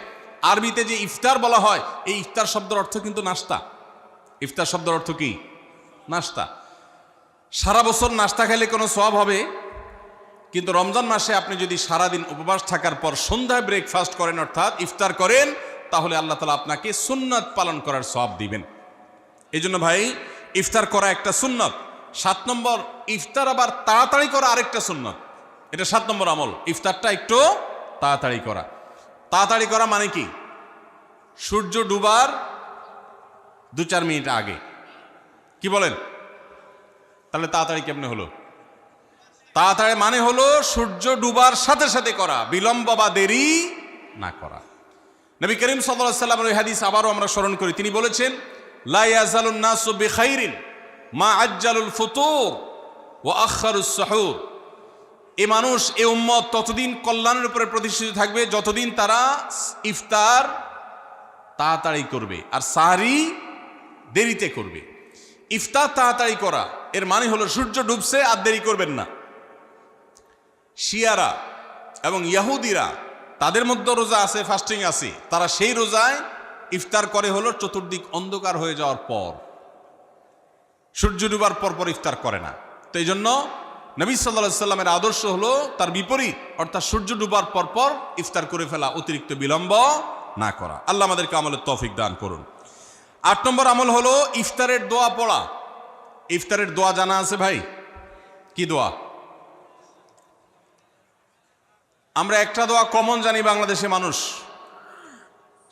আরবিতে যে ইফতার বলা হয়, এই ইফতার শব্দের অর্থ কিন্তু নাস্তা। ইফতার শব্দের অর্থ কি? নাস্তা। সারা বছর নাস্তা খেলে কোনো সওয়াব হবে, কিন্তু রমজান মাসে আপনি যদি সারাদিন উপবাস থাকার পর সন্ধ্যায় ব্রেকফাস্ট করেন, অর্থাৎ ইফতার করেন, তাহলে আল্লাহ তাআলা আপনাকে সুন্নাত পালন করার সওয়াব দিবেন। এই জন্য ভাই, ইফতার করা একটা সুন্নাত। 7 নম্বর, ইফতার আবার তাড়াতাড়ি করা আরেকটা সুন্নাত। এটা 7 নম্বর আমল, ইফতারটা একটু তাড়াতাড়ি করা। তাড়াতাড়ি করা মানে কি? সূর্য ডুবার 2-4 মিনিট আগে। কি বলেন? তাহলে তাড়াতাড়ি কেমনে হলো? তাড়াতাড়ি মানে হলো সূর্য ডুবার সাথে সাথে করা, বিলম্ব বা দেরি না করা। নবী করিম সাল্লাল্লাহু আলাইহি ওয়াসাল্লামের এই হাদিস আবারও আমরা স্মরণ করি। তিনি বলেছেন, লা ইয়াজালুন নাসু বিখাইরিন মা আজ্জালুল ফুতুর ওয়া আখারুস সুহুর। এই মানুষ, এই উম্মত ততদিন কল্যাণের উপরে প্রতিষ্ঠিত থাকবে যতদিন তারা ইফতার তাড়াতাড়ি করবে আর সাহরি দেরিতে করবে। ইফতার তাড়াতাড়ি করা এর মানে হলো সূর্য ডুবছে আর দেরি করবেন না। শিয়ারা এবং ইহুদিরা, তাদের মধ্যে রোজা আছে, ফাস্টিং আছে, তারা সেই রোজায় ইফতার করে হলো চতুর্দিক অন্ধকার হয়ে যাওয়ার পর, সূর্য ডুবার পর পর ইফতার করে না। তো এই জন্য নবী সাল্লাল্লাহু আলাইহি সাল্লামের আদর্শ হলো তার বিপরীত, অর্থাৎ সূর্য ডুবার পর পর ইফতার করে ফেলা, অতিরিক্ত বিলম্ব না করা। আল্লাহ আমাদেরকে আমলের তৌফিক দান করুন। 8 নম্বর আমল হলো ইফতারের দোয়া পড়া। ইফতারের দোয়া জানা আছে ভাই? কি দোয়া? আমরা একটা দোয়া কমন জানি বাংলাদেশে মানুষ,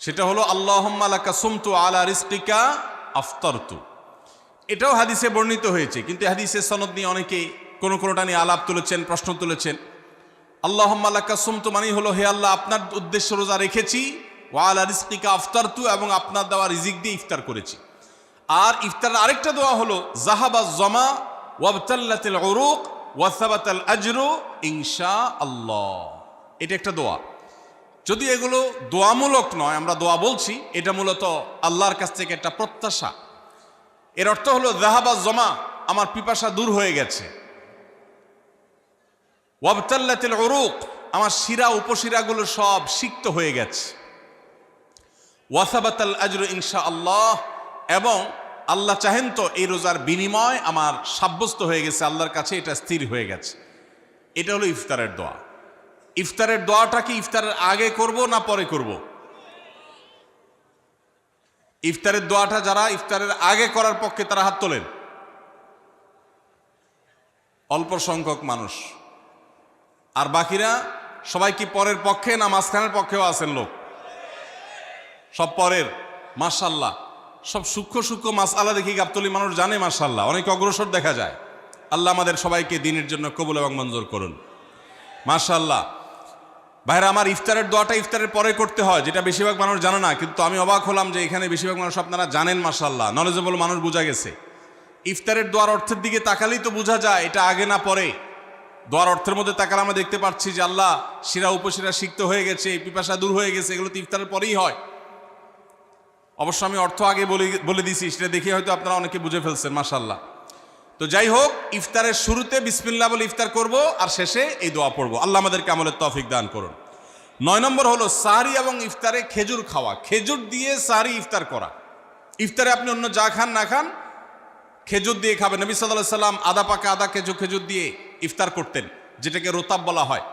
সেটা হলো আল্লাহুম্মা লাকা সুমতু আলা রিজকিকা আফতারতু। এটাও হাদিসে বর্ণিত হয়েছে, কিন্তু হাদিসের সনদ নিয়ে অনেকে কোনোটা নিয়ে আলাপ তুলেছেন, প্রশ্ন তুলেছেন। আল্লাহুম্মা লাকা সুমতু মানে হলো, হে আল্লাহ, আপনার উদ্দেশ্যে রোজা রেখেছি, ওয়া আলা রিজকিকা আফতারতু, এবং আপনার দেওয়া রিজিক দিয়ে ইফতার করেছি। আর ইফতারের আরেকটা দোয়া হলো যাহাবাজ জামা ওয়াবতাল্লাতিল উরুক ওয়া সাবাতাল আজরু ইনশাআল্লাহ। এটা একটা দোয়া। যদি এগুলো দোয়ামূলক নয়, আমরা দোয়া বলছি, এটা মূলত আল্লাহর কাছ থেকে একটা প্রত্যাশা। এর অর্থ হলো যাহাবাজ জামা, আমার পিপাসা দূর হয়ে গেছে, ওয়াবতাল্লাতিল উরুক, আমার শিরা উপশিরাগুলো সব সিক্ত হয়ে গেছে, ওয়াসাবাতাল আজরু ইনশাআল্লাহ, এবং আল্লাহ চাহেন তো এই রোজার বিনিময় আমার সাব্যস্ত হয়ে গেছে আল্লাহর কাছে, এটা স্থির হয়ে গেছে। এটা হলো ইফতারের দোয়া। ইফতারের দোয়াটা কি ইফতারের আগে করব না পরে করব? ইফতারের দোয়াটা যারা ইফতারের আগে করার পক্ষে তারা হাত তোলেন। অল্প সংখ্যক মানুষ, আর বাকিরা সবাই কি পরের পক্ষে না মাঝখানের পক্ষেও আছেন লোক? সব পরের। মাশাআল্লাহ, সব সূক্ষ্ম সূক্ষ্ম মাসআলা দেখি গাবতলী মানুষ জানে, মাশাআল্লাহ, অনেক অগ্রসর দেখা যায়। আল্লাহ আমাদের সবাইকে দ্বীনের জন্য কবুল এবং মঞ্জুর করুন, মাশাআল্লাহ। ভাইরা আমার, ইফতারের দোয়াটা ইফতারের পরে করতে হয়, যেটা বেশিরভাগ মানুষ জানে না, কিন্তু আমি অবাক হলাম যে এখানে বেশিরভাগ মানুষ আপনারা জানেন, মাশাআল্লাহ, নলেজেবল মানুষ, বোঝা গেছে। ইফতারের দোয়ার অর্থের দিকে তাকালেই তো বোঝা যায় এটা আগে না পরে। দোয়ার অর্থের মধ্যে তাকালে আমরা দেখতে পাচ্ছি যে আল্লাহ শিরা উপশিরা সিক্ত হয়ে গেছে, পিপাসা দূর হয়ে গেছে, এগুলো তো ইফতারের পরেই হয়। অবশ্য আমি অর্থ আগে বলে দিছি, সেটা দেখে হয়তো আপনারা অনেকে বুঝে ফেলছেন, মাশাআল্লাহ। তো যাই হোক, ইফতারের শুরুতে বিসমিল্লাহ বলে ইফতার করব, আর শেষে এই দোয়া পড়ব। আল্লাহ আমাদেরকে আমলের তৌফিক দান করুন। 9 নম্বর হলো সাহরি এবং ইফতারে খেজুর খাওয়া। খেজুর দিয়ে সাহরি ইফতার করা। ইফতারে আপনি অন্য যা খান না খান, খেজুর দিয়ে খাবেন। নবী সাল্লাল্লাহু আলাইহি সাল্লাম আদা পাকা আদা খেজুর দিয়ে ইফতার করতেন, যেটাকে রোতাব বলা হয়।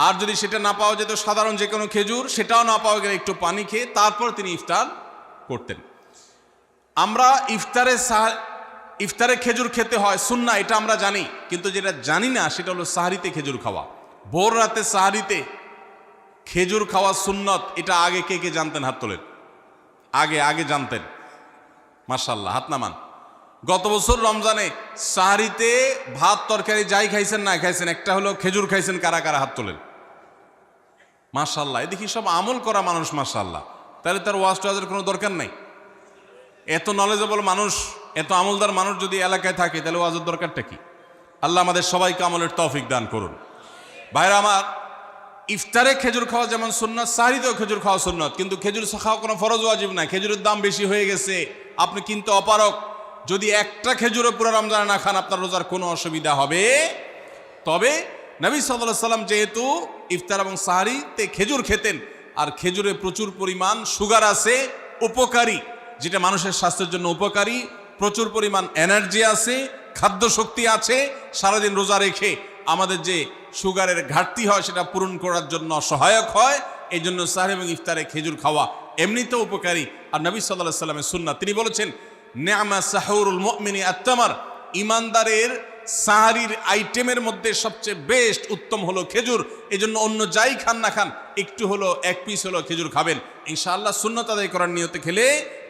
আর যদি সেটা না পাওয়া যেত সাধারণ যে কোনো খেজুর, সেটাও না পাওয়া গেলে একটু পানি খেয়ে তারপর তিনি ইফতার করতেন। আমরা ইফতারে খেজুর খেতে হয় সুন্নাহ, এটা আমরা জানি, কিন্তু যেটা জানি না সেটা হলো সাহরিতে খেজুর খাওয়া। ভোর রাতে সাহরিতে খেজুর খাওয়া সুন্নত, এটা আগে কে কে জানতেন? হাত তোলেন। আগে জানতেন? মাশাআল্লাহ, হাত নামান। গত বছর রমজানে সাহরিতে ভাত তরকারি যাই খাইছেন না খাইছেন, একটা হলো খেজুর খাইছেন, কারা কারা হাত তোলেন? মাশাআল্লাহ, এদিকে সব আমল করা মানুষ, মাশাআল্লাহ। তাহলে তার ওয়াজ টোয়াজের কোনো দরকার নাই। এত নলেজেবল মানুষ, এত আমলদার মানুষ যদি এলাকায় থাকে, তাহলে ওয়াজের দরকারটা কি? আল্লাহ আমাদের সবাইকে আমলের তৌফিক দান করুন। ভাইরা আমার, ইফতারে খেজুর খাওয়া যেমন সুন্নাত, সাহরিতেও খেজুর খাওয়া সুন্নাত, কিন্তু খেজুর খাওয়া কোনো ফরজ ওয়াজিব না। খেজুরের দাম বেশি হয়ে গেছে, আপনি কিনতে অপারক। যদি একটা খেজুরও পুরো রমজানে না খান, আপনার রোজার কোনো অসুবিধা হবে। তবে নবী সাল্লাল্লাহু আলাইহি সাল্লাম যেহেতু ইফতার এবং সাহরিতে খেজুর খেতেন, আর খেজুরে প্রচুর পরিমাণ সুগার আছে, উপকারী, যেটা মানুষের স্বাস্থ্যের জন্য উপকারী, প্রচুর পরিমাণ এনার্জি আছে, খাদ্য শক্তি আছে, সারাদিন রোজা রেখে আমাদের যে সুগারের ঘাটতি হয় সেটা পূরণ করার জন্য সহায়ক হয়। এই জন্য সাহরি এবং ইফতারে খেজুর খাওয়া এমনিতেও উপকারী। আর নবী সাল্লাল্লাহু আলাইহি সাল্লামের সুন্নাত, তিনি বলেছেন নি'মা সাহুরুল মুমিনি আত-তামার, ইমানদারের সাহারির আইটেমের মধ্যে সবচেয়ে বেস্ট উত্তম হলো খেজুর। এই জন্য অন্য যাই খান না খান, একটু হলো, এক পিস হলো খেজুর খাবেন, ইনশাআল্লাহ সুন্নাত আদায় করার নিয়তে খেলে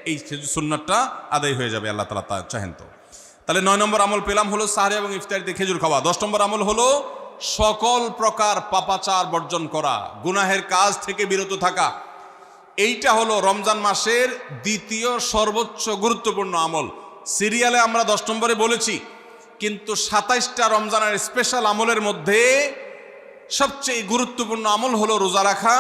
এই সুন্নাতটা আদায় হয়ে যাবে, আল্লাহ তাআলা তা চাহেন তো। তাহলে 9 নম্বর আমল পেলাম হলো সাহরি এবং ইফতারিতে খেজুর খাওয়া। 10 নম্বর আমল হলো সকল প্রকার পাপাচার বর্জন করা, গুনাহের কাজ থেকে বিরত থাকা। এইটা হলো রমজান মাসের দ্বিতীয় সর্বোচ্চ গুরুত্বপূর্ণ আমল। সিরিয়ালে আমরা 10 নম্বরে বলেছি, কিন্তু 27টা রমজানের স্পেশাল আমলের মধ্যে সবচেয়ে গুরুত্বপূর্ণ আমল হলো রোজা রাখা,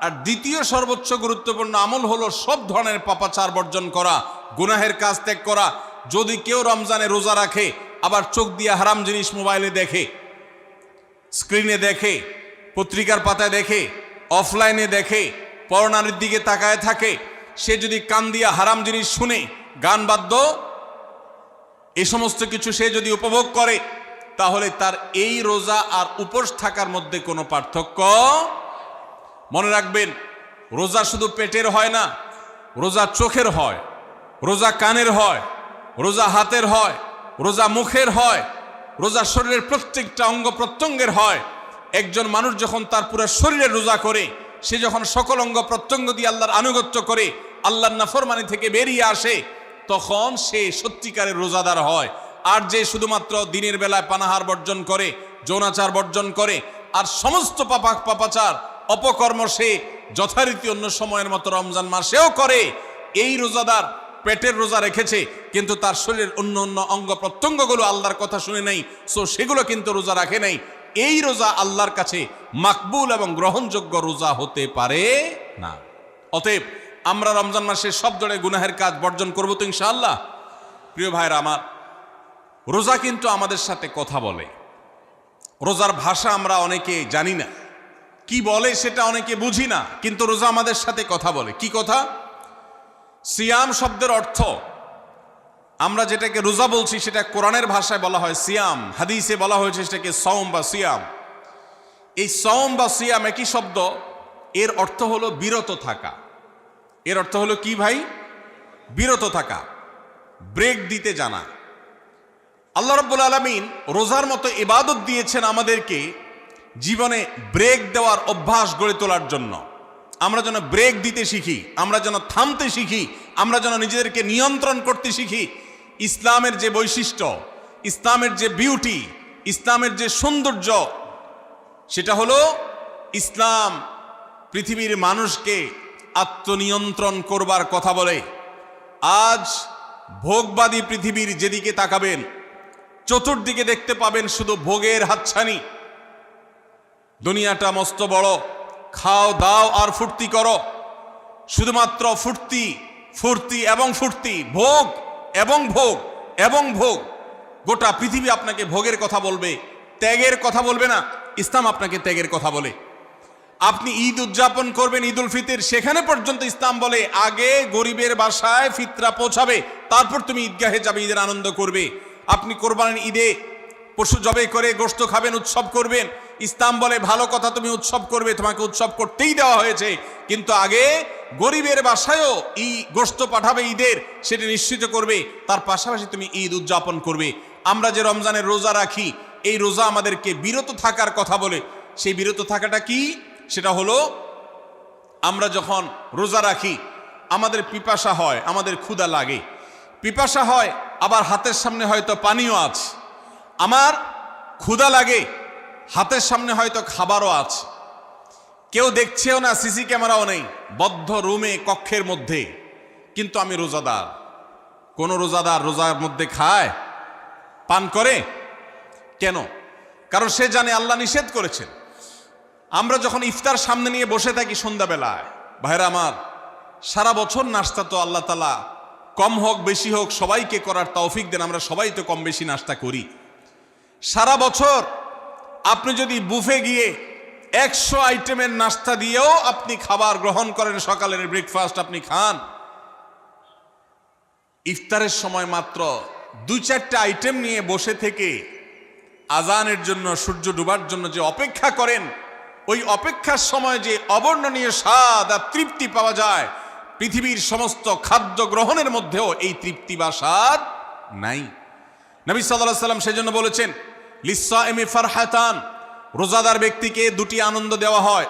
আর দ্বিতীয় সর্বোচ্চ গুরুত্বপূর্ণ আমল হলো সব ধরনের পাপাচার বর্জন করা, গুনাহের কাজ ত্যাগ করা। যদি কেউ রমজানে রোজা রাখে, আবার চোখ দিয়ে হারাম জিনিস মোবাইলে দেখে, স্ক্রিনে দেখে, পত্রিকার পাতায় দেখে, অফলাইনে দেখে, পরনারীর দিকে তাকায় থাকে, সে যদি কান দিয়া হারাম জিনিস শুনে, গান বাদ্য, এই সমস্ত কিছু সে যদি উপভোগ করে, তাহলে তার এই রোজা আর উপোস থাকার মধ্যে কোনো পার্থক্য। মনে রাখবেন, রোজা শুধু পেটের হয় না, রোজা চোখের হয়, রোজা কানের হয়, রোজা হাতের হয়, রোজা মুখের হয়, রোজা শরীরের প্রত্যেকটা অঙ্গ প্রত্যঙ্গের হয়। একজন মানুষ যখন তার পুরো শরীরের রোজা করে, সে যখন সকল অঙ্গ প্রত্যঙ্গ দিয়ে আল্লাহর আনুগত্য করে, আল্লাহর নাফরমানি থেকে বেরিয়ে আসে, তখন সে সত্যিকারের রোজাদার হয়। আর যে শুধুমাত্র দিনের বেলায় পানাহার বর্জন করে, যৌনাচার বর্জন করে, আর সমস্ত পাপাচার অপকর্ম সে যথারীতি অন্য সময়ের মতো রমজান মাসেও করে, এই রোজাদার পেটের রোজা রেখেছে, কিন্তু তার শরীরের অন্য অন্য অঙ্গ প্রত্যঙ্গগুলো আল্লাহর কথা শুনে নাই, সো সেগুলো কিন্তু রোজা রাখে নাই। এই রোজা আল্লাহর কাছে মাকবুল এবং গ্রহণযোগ্য রোজা হতে পারে না। অতএব আমরা রমজান মাসে সব ধরনের গুনাহের কাজ বর্জন করবো তো ইনশাআল্লাহ। প্রিয় ভাইরা আমার, রোজা কিন্তু আমাদের সাথে কথা বলে। রোজার ভাষা আমরা অনেকে জানি না, কি বলে সেটা অনেকে বুঝি না, কিন্তু রোজা আমাদের সাথে কথা বলে। কি কথা? সিয়াম শব্দের অর্থ, আমরা যেটাকে রোজা বলছি সেটা কোরআনের ভাষায় বলা হয় সিয়াম, হাদিসে বলা হয়েছে সেটাকে সওম বা সিয়াম। এই সওম বা সিয়াম একই শব্দ, এর অর্থ হলো বিরত থাকা। এর অর্থ হলো কি ভাই? বিরত থাকা, ব্রেক দিতে জানা। আল্লাহ রাব্বুল আলামিন রোজার মতো ইবাদত দিয়েছেন আমাদেরকে জীবনে ব্রেক দেওয়ার অভ্যাস গড়ে তোলার জন্য। আমরা যেন ব্রেক দিতে শিখি, আমরা যেন থামতে শিখি, আমরা যেন নিজেদেরকে নিয়ন্ত্রণ করতে শিখি। ইসলামের যে বৈশিষ্ট্য, ইসলামের যে বিউটি, ইসলামের যে সৌন্দর্য, সেটা হলো ইসলাম পৃথিবীর মানুষকে আত্মনিয়ন্ত্রণ করবার কথা বলে। আজ ভোগবাদী পৃথিবীর যেদিকে তাকাবেন, চতুর্দিকে দেখতে পাবেন শুধু ভোগের হাতছানি। দুনিয়াটা মস্ত বড়, খাও দাও আর ফুর্তি করো, শুধুমাত্র ফুর্তি, ফুর্তি এবং ফুর্তি, ভোগ এবং ভোগ এবং ভোগ। গোটা পৃথিবী আপনাকে ভোগের কথা বলবে, ত্যাগের কথা বলবে না। ইসলাম আপনাকে ত্যাগের কথা বলে। আপনি ঈদ উদযাপন করবেন, ঈদ উল ফিতর, সেখানে পর্যন্ত ইসলাম বলে আগে গরিবের বাসায় ফিতরা পৌঁছাবে, তারপর তুমি ঈদগাহে যাবে, ঈদের আনন্দ করবে। আপনি কোরবানির ঈদে পশু জবাই করে গোশত খাবেন, উৎসব করবেন, ইসলাম বলে ভালো কথা তুমি উৎসব করবে, তোমাকে উৎসব করতেই দেওয়া হয়েছে, কিন্তু আগে গরিবের বাসায়ও গোশত পাঠাবে ঈদের, সেটা নিশ্চিত করবে, তার পাশাপাশি তুমি ঈদ উদযাপন করবে। আমরা যে রমজানের রোজা রাখি, এই রোজা আমাদেরকে বিরত থাকার কথা বলে। সেই বিরত থাকাটা কি? সেটা হলো আমরা যখন রোজা রাখি আমাদের পিপাসা হয়, আমাদের ক্ষুধা লাগে, পিপাসা হয়, আবার হাতের সামনে হয়তো পানিও আছে, আমার ক্ষুধা লাগে, হাতের সামনে হয়তো খাবারও আছে, কেউ দেখছেও না, সিসি ক্যামেরাও নেই, বদ্ধ রুমে কক্ষের মধ্যে, কিন্তু আমি রোজাদার। কোন রোজাদার রোজার মধ্যে খায়, পান করে? কেন? কারণ সে জানে আল্লাহ নিষেধ করেছেন। আমরা যখন ইফতার সামনে নিয়ে বসে থাকি সন্ধ্যাবেলায়, ভাইরা আমার, সারা বছর নাস্তা তো আল্লাহ তাআলা কম হোক বেশি হোক সবাইকে করার তৌফিক দেন, আমরা সবাই তো কম বেশি নাস্তা করি। সারা বছর আপনি যদি বুফে গিয়ে 100 আইটেমের নাস্তা দিয়েও আপনি খাবার গ্রহণ করেন, সকালের ব্রেকফাস্ট আপনি খান, ইফতারের সময় মাত্র 2-4টা আইটেম নিয়ে বসে থেকে আজানের জন্য, সূর্য ডুবার জন্য যে অপেক্ষা করেন, ওই অপেক্ষার সময় যে অবর্ণনীয় স্বাদ আর তৃপ্তি পাওয়া যায়, পৃথিবীর সমস্ত খাদ্য গ্রহণের মধ্যেও এই তৃপ্তি বা স্বাদ নাই। নবী সাল্লাল্লাহু আলাইহি ওয়াসাল্লাম সেজন্য বলেছেন, লিসসাইমি ফারহাতান, রোজাদার ব্যক্তিকে দুটি আনন্দ দেওয়া হয়,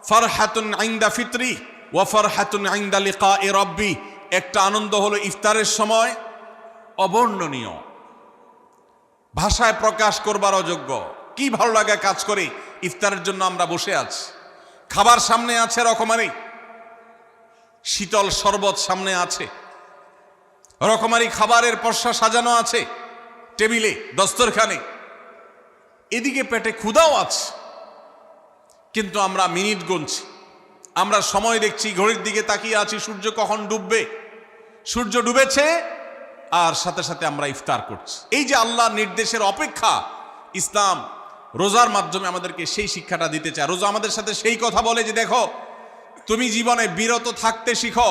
ফারহাতুন ইনদা ফিতরি ওয়া ফারহাতুন ইনদা লিকাই রাব্বি। একটা আনন্দ হলো ইফতারের সময়, অবর্ণনীয়, ভাষায় প্রকাশ করবার অযোগ্য, কি ভালো লাগা কাজ করে। ইফতারের জন্য আমরা বসে আছি, খাবার সামনে আছে রকমারি, শীতল শরবত সামনে আছে, রকমারি খাবারের পসরা সাজানো আছে টেবিলে, দস্তরখানে, এদিকে পেটে ক্ষুধাও আছে, কিন্তু আমরা মিনিট গুনছি, আমরা সময় দেখছি, ঘড়ির দিকে তাকিয়ে আছি, সূর্য কখন ডুববে। সূর্য ডুবেছে আর সাথে সাথে আমরা ইফতার করছি। এই যে আল্লাহর নির্দেশের অপেক্ষা, ইসলাম রোজার মাধ্যমে আমাদেরকে সেই শিক্ষাটা দিতে চায়। রোজা আমাদের সাথে সেই কথা বলে যে দেখো, তুমি জীবনে বিরত থাকতে শিখো,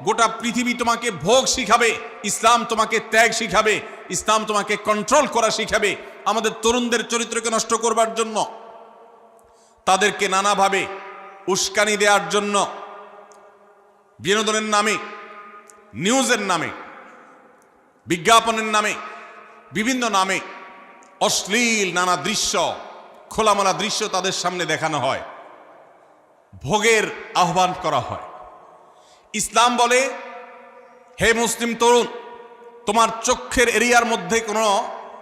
গোটা পৃথিবী তোমাকে ভোগ শিখাবে, ইসলাম তোমাকে ত্যাগ শিখাবে, ইসলাম তোমাকে কন্ট্রোল করা শিখাবে। আমাদের তরুণদের চরিত্রকে নষ্ট করবার জন্য, তাদেরকে নানাভাবে উস্কানি দেওয়ার জন্য, বিনোদনের নামে, নিউজের নামে, বিজ্ঞাপনের নামে, বিভিন্ন নামে অশ্লীল নানা দৃশ্য, খোলামেলা দৃশ্য তাদের সামনে দেখানো হয়, ভোগের আহ্বান করা হয়। ইসলাম বলে, হে মুসলিম তরুণ, তোমার চোখের এরিয়ার মধ্যে কোনো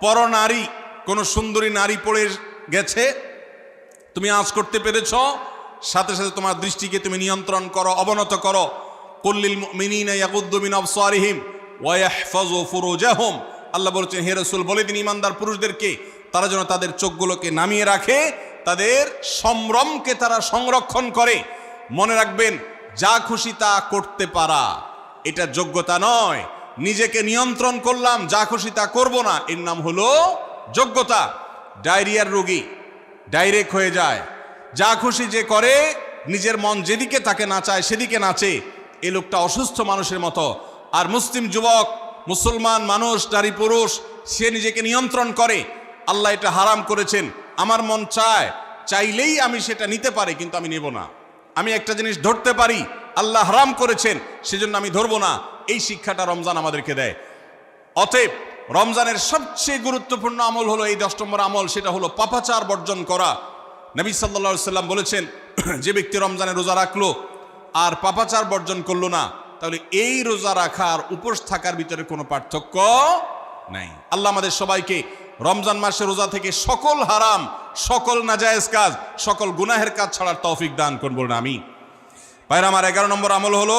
পরনারী, কোনো সুন্দরী নারী পড়ে গেছে, তুমি আঁচ করতে পেরেছ, সাথে সাথে তোমার দৃষ্টিকে তুমি নিয়ন্ত্রণ করো, অবনত করো। কুল্লিল মুমিনিনা ইয়াগুদ্দু মিন আবসারিহিম ওয়া ইয়াহফাযু ফুরুজাহুম। আল্লাহ বলেছেন, হে রাসূল বলে দিন ইমানদার পুরুষদেরকে, তারা যেন তাদের চোখগুলোকে নামিয়ে রাখে, তাদের সম্ভ্রমকে তারা সংরক্ষণ করে। মনে রাখবেন, যা খুশি তা করতে পারা এটা যোগ্যতা নয়। নিজেকে নিয়ন্ত্রণ করলাম, যা খুশি তা করব না, এর নাম হলো যোগ্যতা। ডায়রিয়ার রোগী ডাইরেক্ট হয়ে যায়, যা খুশি যে করে, নিজের মন যেদিকে তাকে নাচায় সেদিকে নাচে, এই লোকটা অসুস্থ মানুষের মতো। আর মুসলিম যুবক, মুসলমান মানুষ, নারী পুরুষ, সে নিজেকে নিয়ন্ত্রণ করে। আল্লাহ এটা হারাম করেছেন, আমার মন চায়, চাইলেই আমি সেটা নিতে পারি, কিন্তু আমি নেব না। আমি একটা জিনিস ধরতে পারি, আল্লাহ হারাম করেছেন, সেজন্য আমি ধরবো না। এই শিক্ষাটা রমজান আমাদেরকে দেয়। অতএব রমজানের সবচেয়ে গুরুত্বপূর্ণ আমল হলো এই 10 নম্বর আমল, সেটা হলো পাপাচার বর্জন করা। নবী সাল্লাল্লাহু আলাইহি সাল্লাম বলেছেন, যে ব্যক্তি রমজানে রোজা রাখলো আর পাপাচার বর্জন করলো না, তাহলে এই রোজা রাখার উপোস থাকার ভিতরে কোনো পার্থক্য নাই। আল্লাহ আমাদের সবাইকে রমজান মাসে রোজা থেকে সকল হারাম, সকল নাজায়েজ কাজ, সকল গুনাহের কাজ ছাড়ার তৌফিক দান করুন, বলুন আমিন। ভাইরা আমার, 11 নম্বর আমল হলো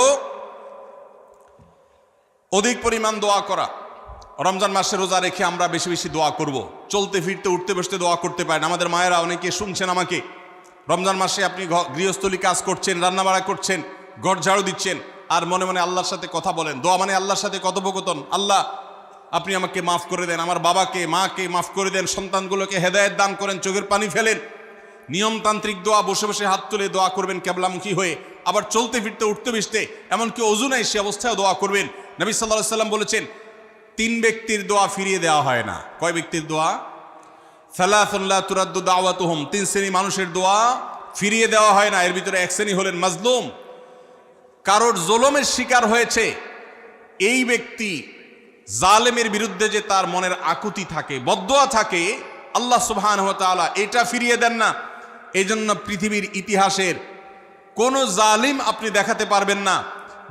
অধিক পরিমাণ দোয়া করা। রমজান মাসে রোজা রেখে আমরা বেশি বেশি দোয়া করব। চলতে ফিরতে, উঠতে বসতে দোয়া করতে পারেন। আমাদের মায়েরা অনেকে শুনছেন আমাকে, রমজান মাসে আপনি গৃহস্থলী কাজ করছেন, রান্নাবাড়া করছেন, ঘর ঝাড়ু দিচ্ছেন, আর মনে মনে আল্লাহর সাথে কথা বলেন। দোয়া মানে আল্লাহর সাথে কথোপকথন। আল্লাহ, আপনি আমাকে মাফ করে দেন, আমার বাবাকে মাকে মাফ করে দেন, সন্তানগুলোকে হেদায়েত দান করেন, চোখের পানি ফেলেন। নিয়মতান্ত্রিক দোয়া, বসে বসে হাত তুলে দোয়া করবেন কেবলামুখী হয়ে। আবার চলতে ফিরতে, উঠতে বসতে, এমনকি ওযু নাই সে অবস্থায় দোয়া করবেন। নবী সাল্লাল্লাহু আলাইহি সাল্লাম বলেছেন, 3 ব্যক্তির দোয়া ফিরিয়ে দেওয়া হয় না। কয় ব্যক্তির দোয়া? সালাসুন লা তুরাদ্দু দাওয়াতুহুম, 3 শ্রেণী মানুষের দোয়া ফিরিয়ে দেওয়া হয় না। এর ভিতরে এক শ্রেণী হলেন মাজলুম, কারোর জুলুমের শিকার হয়েছে। এই ব্যক্তি জালেমের বিরুদ্ধে যে তার মনের আকুতি থাকে, বদদোয়া থাকে, আল্লাহ সুবহানাহু ওয়া তাআলা এটা ফিরিয়ে দেন না। এই জন্য পৃথিবীর ইতিহাসের কোন জালিম আপনি দেখাতে পারবেন না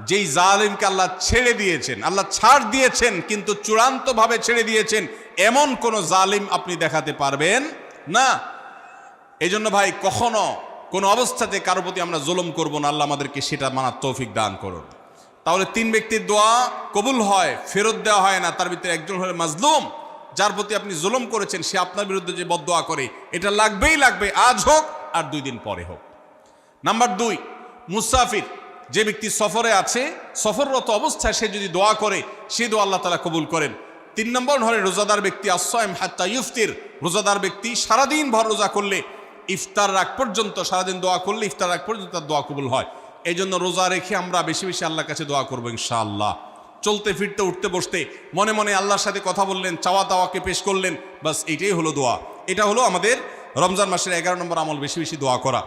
যেই জালিমকে আল্লাহ ছেড়ে দিয়েছেন, আল্লাহ ছাড় দিয়েছেন কিন্তু চূড়ান্তভাবে ছেড়ে দিয়েছেন, এমন কোন জালিম আপনি দেখাতে পারবেন না। এই জন্য ভাই কখনো কোন অবস্থাতে কারো প্রতি আমরা জুলুম করব না। আল্লাহ আমাদেরকে সেটা মানার তৌফিক দান করুন। তাহলে 3 ব্যক্তির দোয়া কবুল হয়, ফেরত দেওয়া হয় না। তার ভিতরে একজন হলো মাজলুম, যার প্রতি আপনি জুলুম করেছেন, সে আপনার বিরুদ্ধে যে বদদোয়া করে, এটা লাগবেই লাগবে, আজ হোক আর 2 দিন পরে হোক। নাম্বার 2, মুসাফির, যে ব্যক্তি সফরে আছে, সফররত অবস্থায় সে যদি দোয়া করে, সে দোয়া আল্লাহ তাআলা কবুল করেন। 3 নম্বর হলো রোজাদার ব্যক্তি, আস-সাইম হাত্তা ইফতির, রোজাদার ব্যক্তি সারাদিন ভর রোজা করলে ইফতার রাগ পর্যন্ত, সারাদিন দোয়া করলে ইফতার রাগ পর্যন্ত তার দোয়া কবুল হয়। এই জন্য রোজা রেখে আমরা বেশি বেশি আল্লাহর কাছে দোয়া করবো ইনশাআল্লাহ। চলতে ফিরতে উঠতে বসতে মনে মনে আল্লাহর সাথে কথা বললেন, চাওয়া দাওয়াকে পেশ করলেন, বাস এইটাই হলো দোয়া। এটা হলো আমাদের রমজান মাসের 11 নম্বর আমল, বেশি বেশি দোয়া করা।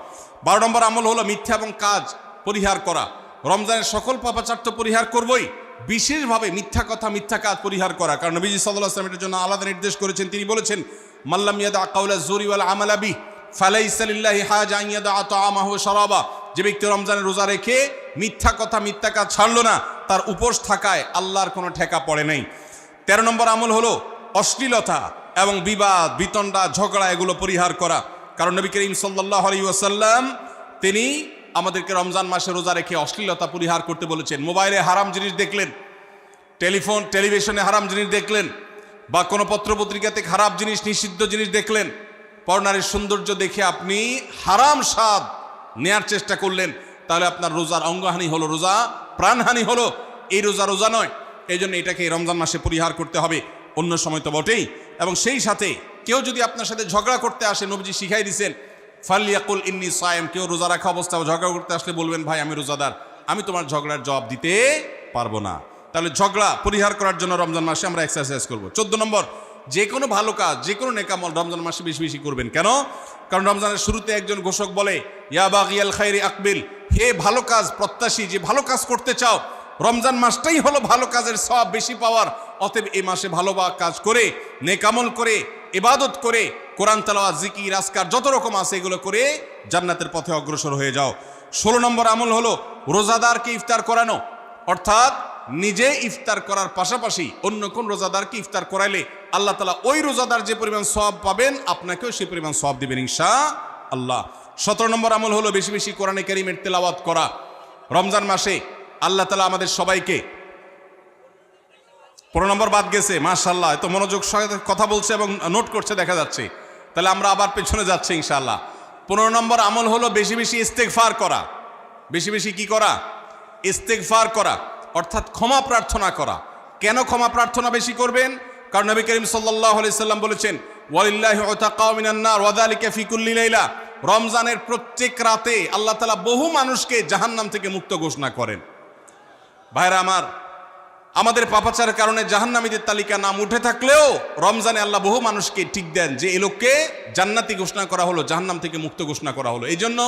12 নম্বর আমল হলো মিথ্যা এবং কাজ পরিহার করা। রমজানের সকল পাপাচার তো পরিহার করবই, বিশেষভাবে মিথ্যা কথা, মিথ্যা কাজ পরিহার করা। কারণ নবীজি সাল্লাল্লাহু আলাইহি ওয়াসাল্লাম এটার জন্য আলাদা নির্দেশ করেছেন। তিনি বলেছেন, মাল্লাম ইয়াদা কাওলা যুরি ওয়াল আমালা বিহি ফালাইসা লিল্লাহি হাজা আন ইয়াদা তাআমাহু ওয়া শারাবা। যে ব্যক্তি রমজানের রোজা রেখে মিথ্যা কথা, মিথ্যা কাজ ছাড়লো না, তার উপোস থাকায় আল্লাহর কোনো ঠেকা পড়ে নাই। 13 নম্বর আমল হলো অশ্লীলতা এবং বিবাদ, বিতণ্ডা, ঝগড়া, এগুলো পরিহার করা। কারণ নবী করিম সাল্লাল্লাহু আলাইহি ওয়াসাল্লাম তিনি আমাদেরকে রমজান মাসে রোজা রেখে অশ্লীলতা পরিহার করতে বলেছেন। মোবাইলে হারাম জিনিস দেখলেন, টেলিভিশনে হারাম জিনিস দেখলেন, বা কোনো পত্রপত্রিকাতে খারাপ জিনিস, নিষিদ্ধ জিনিস দেখলেন, পরনারীর সৌন্দর্য দেখে আপনি হারাম স্বাদ নেয়ার চেষ্টা করলেন, তাহলে আপনার রোজার অঙ্গহানি হলো, রোজা প্রাণহানি হলো। এই রোজা রোজা নয়। এই জন্য এটাকে রমজান মাসে পরিহার করতে হবে, অন্য সময় তো বটেই। এবং সেই সাথে কেউ যদি আপনার সাথে ঝগড়া করতে আসে, নবীজি শিখাই দিয়েছেন, ফালিয়াকুল ইন্নী সায়েম, কেউ রোজা রাখা অবস্থায় ঝগড়া করতে আসলে বলবেন, ভাই আমি রোজাদার, আমি তোমার ঝগড়ার জবাব দিতে পারবো না। তাহলে ঝগড়া পরিহার করার জন্য রমজান মাসে আমরা এক্সারসাইজ করবো। 14 নম্বর, যে কোনো ভালো কাজ, যে কোনো নেকামল রমজান মাসে বেশি বেশি করবেন। কেন? কারণ রমজানের শুরুতে একজন ঘোষক বলে, ইয়া বাগিয়াল খাইরি আকবিল, হে ভালো কাজ প্রত্যাশী, যে ভালো কাজ করতে চাও, রমজান মাসটাই হলো ভালো কাজের সওয়াব বেশি পাওয়ার। অতএব এই মাসে ভালো কাজ করে, নেকামল করে, ইবাদত করে, কোরআন তেলাওয়াত, জিকির, আজকার যত রকম আছে এগুলো করে জান্নাতের পথে অগ্রসর হয়ে যাও। 16 নম্বর আমল হলো রোজাদারকে ইফতার করানো, অর্থাৎ নিজে ইফতার করার পাশাপাশি অন্য কোন রোজাদারকে ইফতার করাইলে আল্লাহ তাআলা ওই রোজাদার যে পরিমাণ সওয়াব পাবেন, আপনাকেও সেই পরিমাণ সওয়াব দিবেন ইনশাআল্লাহ। 17 নম্বর আমল হলো বেশি বেশি কোরআনে কারীমের তেলাওয়াত করা। রমজান মাসে আল্লাহ তাআলা আমাদের সবাইকে, 15 নম্বর বাদ গেছে, মাশাআল্লাহ, এত মনোযোগ সহকারে কথা বলছে এবং নোট করছে দেখা যাচ্ছে। তাহলে আমরা আবার পেছনে যাচ্ছি ইনশাআল্লাহ। 15 নম্বর আমল হলো বেশি বেশি ইস্তেগফার করা। বেশি বেশি কি করা? ইস্তেগফার করা, অর্থাৎ ক্ষমা প্রার্থনা করা। কেন ক্ষমা প্রার্থনা বেশি করবেন? কারণ নবী করিম সাল্লাল্লাহু আলাইহি সাল্লাম বলেছেন, ওয়ালিল্লাহি উতাকাউ মিনান নার ওয়া যালিকা ফি কুল্লি লাইলা। রমজানের প্রত্যেক রাতে আল্লাহ তাআলা বহু মানুষকে জাহান্নাম থেকে মুক্ত ঘোষণা করেন। ভাইরা আমার, আমাদের পাপাচারের কারণে জাহান্নামীদের তালিকা নাম উঠে থাকলেও রমজানে আল্লাহ বহু মানুষকে ঠিক দেন যে এই লোককে জান্নাতি ঘোষণা করা হলো, জাহান্নাম থেকে মুক্ত ঘোষণা করা হলো। এই জন্য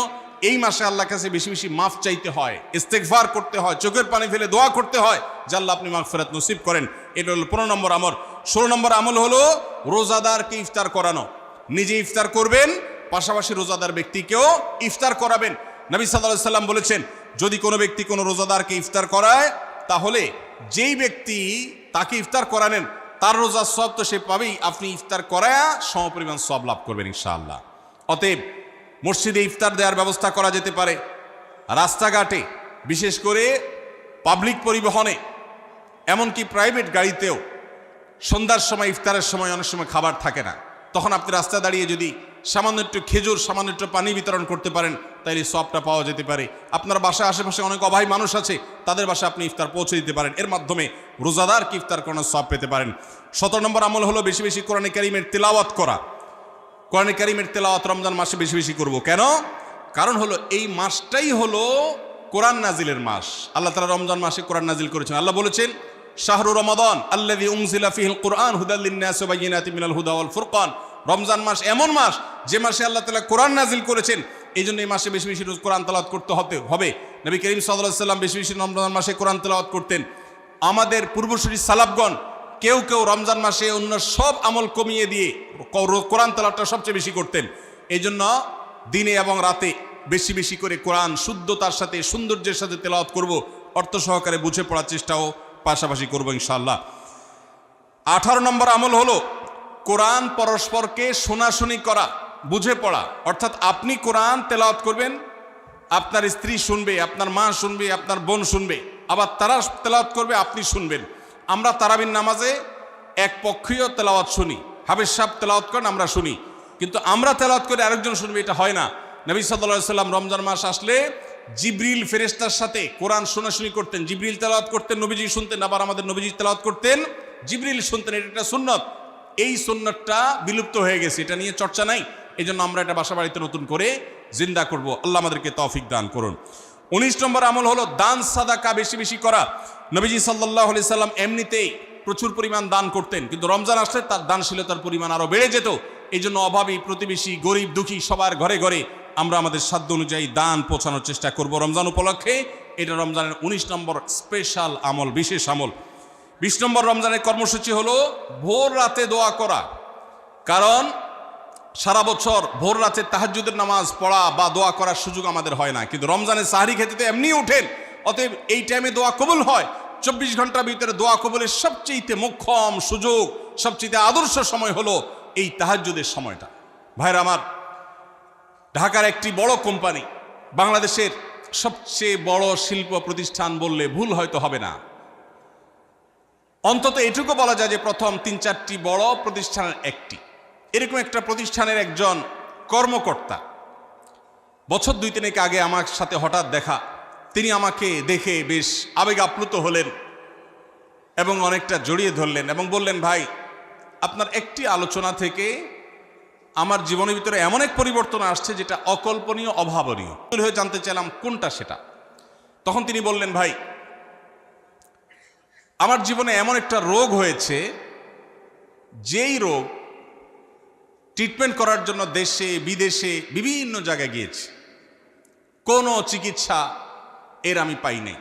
এই মাসে আল্লাহর কাছে বেশি বেশি মাফ চাইতে হয়, ইস্তেগফার করতে হয়, চোখের পানি ফেলে দোয়া করতে হয় যে আল্লাহ আপনি মাগফিরাত নসিব করেন। এটা হলো 15 নম্বর আমল। 16 নম্বর আমল হলো রোজাদারকে ইফতার করানো। নিজে ইফতার করবেন, পাশাপাশি রোজাদার ব্যক্তিকেও ইফতার করাবেন। নবী সাল্লাল্লাহু আলাইহি সাল্লাম বলেছেন, যদি কোনো ব্যক্তি কোনো রোজাদারকে ইফতার করায়, তাহলে যেই ব্যক্তি তাকে ইফতার করানেন তার রোজার সওয়াব তো সে পাবেই, আপনি ইফতার করায়া সমপরিমাণ সওয়াব লাভ করবেন ইনশাআল্লাহ। অতএব মসজিদে ইফতার দেওয়ার ব্যবস্থা করা যেতে পারে, রাস্তাঘাটে, বিশেষ করে পাবলিক পরিবহনে, এমনকি প্রাইভেট গাড়িতেও সন্ধ্যার সময়, ইফতারের সময় অনেক সময় খাবার থাকে না, তখন আপনি রাস্তায় দাঁড়িয়ে যদি সামান্য একটু খেজুর, সামান্য একটু পানি বিতরণ করতে পারেন, তাইলে সওয়াবটা পাওয়া যেতে পারে। আপনার বাসায় আশেপাশে অনেক অভাবী মানুষ আছে, তাদের বাসায় আপনি ইফতার পৌঁছে দিতে পারেন। এর মাধ্যমে রোজাদারকে ইফতার করানোর সওয়াব পেতে পারেন। 17 নম্বর আমল হলো বেশি বেশি কোরআনে কারীমের তেলাওয়াত করা। কোরআনে কারীমের তেলাওয়াত রমজান মাসে বেশি বেশি করব। কেন? কারণ হলো এই মাসটাই হলো কোরআন নাজিলের মাস। আল্লাহ তাআলা রমজান মাসে কোরআন নাজিল করেছেন। আল্লাহ বলেছেন, শাহরু রমাদান আল্লাযী উনজিলা ফীহিল কুরআন হুদাল লিন-নাস ওয়া বায়িনাতিন মিনাল হুদা ওয়াল ফুরকান। রমজান মাস এমন মাস যে মাসে আল্লাহ তাআলা কোরআন নাজিল করেছেন, এই জন্য এই মাসে বেশি বেশি রোজ কোরআন তেলাওয়াত করতে হবে। নবী করিম সাল্লাল্লাহু আলাইহি ওয়াসাল্লাম বেশি বেশি রমজান মাসে কোরআন তেলাওয়াত করতেন। আমাদের পূর্বসূরি সালাফগণ কেউ কেউ রমজান মাসে অন্য সব আমল কমিয়ে দিয়ে কোরআন তেলাওয়াতটা সবচেয়ে বেশি করতেন। এই জন্য দিনে এবং রাতে বেশি বেশি করে কোরআন শুদ্ধতার সাথে সৌন্দর্যের সাথে তেলাওয়াত করব, অর্থ সহকারে বুঝে পড়ার চেষ্টাও পাশাপাশি করব ইনশাআল্লাহ। 18 নম্বর আমল হলো কোরআন পরস্পরকে শোনাশুনি করা, বুঝে পড়া। অর্থাৎ আপনি কোরআন তেলাওয়াত করবেন, আপনার স্ত্রী শুনবে, আপনার মা শুনবে, আপনার বোন শুনবে, আবার তারা তেলাওয়াত করবে, আপনি শুনবেন। আমরা তারাবির নামাজে এক পক্ষীয় তেলাওয়াত শুনি, হাফেজ সাহেব তেলাওয়াত করেন, আমরা শুনি, কিন্তু আমরা তেলাওয়াত করে আরেকজন শুনবে, এটা হয় না। নবী সাল্লাল্লাহু আলাইহি সাল্লাম রমজান মাস আসলে জিবরিল ফেরেশতার সাথে কোরআন শোনাশুনি করতেন। জিবরিল তেলাওয়াত করতেন, নবীজি শুনতেন, আবার আমাদের নবীজি তেলাওয়াত করতেন, জিবরিল শুনতেন। এটা একটা সুন্নত। এই সুন্নতটা বিলুপ্ত হয়ে গেছে, এটা নিয়ে চর্চা নাই। এই জন্য আমরা এটা বাসা বাড়িতে নতুন করে জিন্দা করব। আল্লাহ আমাদেরকে তৌফিক দান করুন। 19 নম্বর আমল হলো দান সাদাকা বেশি বেশি করা। নবীজি সাল্লাল্লাহু আলাইহি সাল্লাম এমনিতেই প্রচুর পরিমাণ দান করতেন, কিন্তু রমজান আসলে তার দানশীলতার পরিমাণ আরো বেড়ে যেত। এই জন্য অভাবী, প্রতিবেশী, গরিব দুঃখী সবার ঘরে ঘরে আমরা আমাদের সাধ্য অনুযায়ী দান পৌঁছানোর চেষ্টা করব রমজান উপলক্ষে। এটা রমজানের 19 নম্বর স্পেশাল আমল, বিশেষ আমল। 20 নম্বর রমজানের কর্মসূচি হলো ভোর রাতে দোয়া করা। কারণ সারা বছর ভোর রাতে তাহাজ্জুদের নামাজ পড়া বা দোয়া করার সুযোগ আমাদের হয় না, কিন্তু রমজানে সাহরি খেতে তো এমনি উঠেন, অতএব এই টাইমে দোয়া কবুল হয়। 24 ঘন্টার ভিতরে দোয়া কবুলের সবচেয়ে মোক্ষম সুযোগ, সবচেয়ে আদর্শ সময় হলো এই তাহাজ্জুদের সময়টা। ভাইরা আমার, ঢাকার একটি বড় কোম্পানি, বাংলাদেশের সবচেয়ে বড় শিল্প প্রতিষ্ঠান বললে ভুল হয়তো হবে না, অন্তত এটুকু বলা যায় যে প্রথম 3-4টি বড় প্রতিষ্ঠানের একটি। এরকম একটা প্রতিষ্ঠানের একজন কর্মকর্তা বছর 2-3 আগে আমার সাথে হঠাৎ দেখা। তিনি আমাকে দেখে বেশ আবেগ আপ্লুত হলেন এবং অনেকটা জড়িয়ে ধরলেন এবং বললেন, ভাই, আপনার একটি আলোচনা থেকে আমার জীবনের ভিতরে এমন এক পরিবর্তন আসছে যেটা অকল্পনীয়, অভাবনীয়। হয়ে জানতে চাইলাম কোনটা সেটা। তখন তিনি বললেন, ভাই, আমার জীবনে এমন একটা রোগ হয়েছে, যেই রোগ ট্রিটমেন্ট করার জন্য দেশে বিদেশে বিভিন্ন জায়গায় গিয়েছি, কোনো চিকিৎসা এর আমি পাই নাই।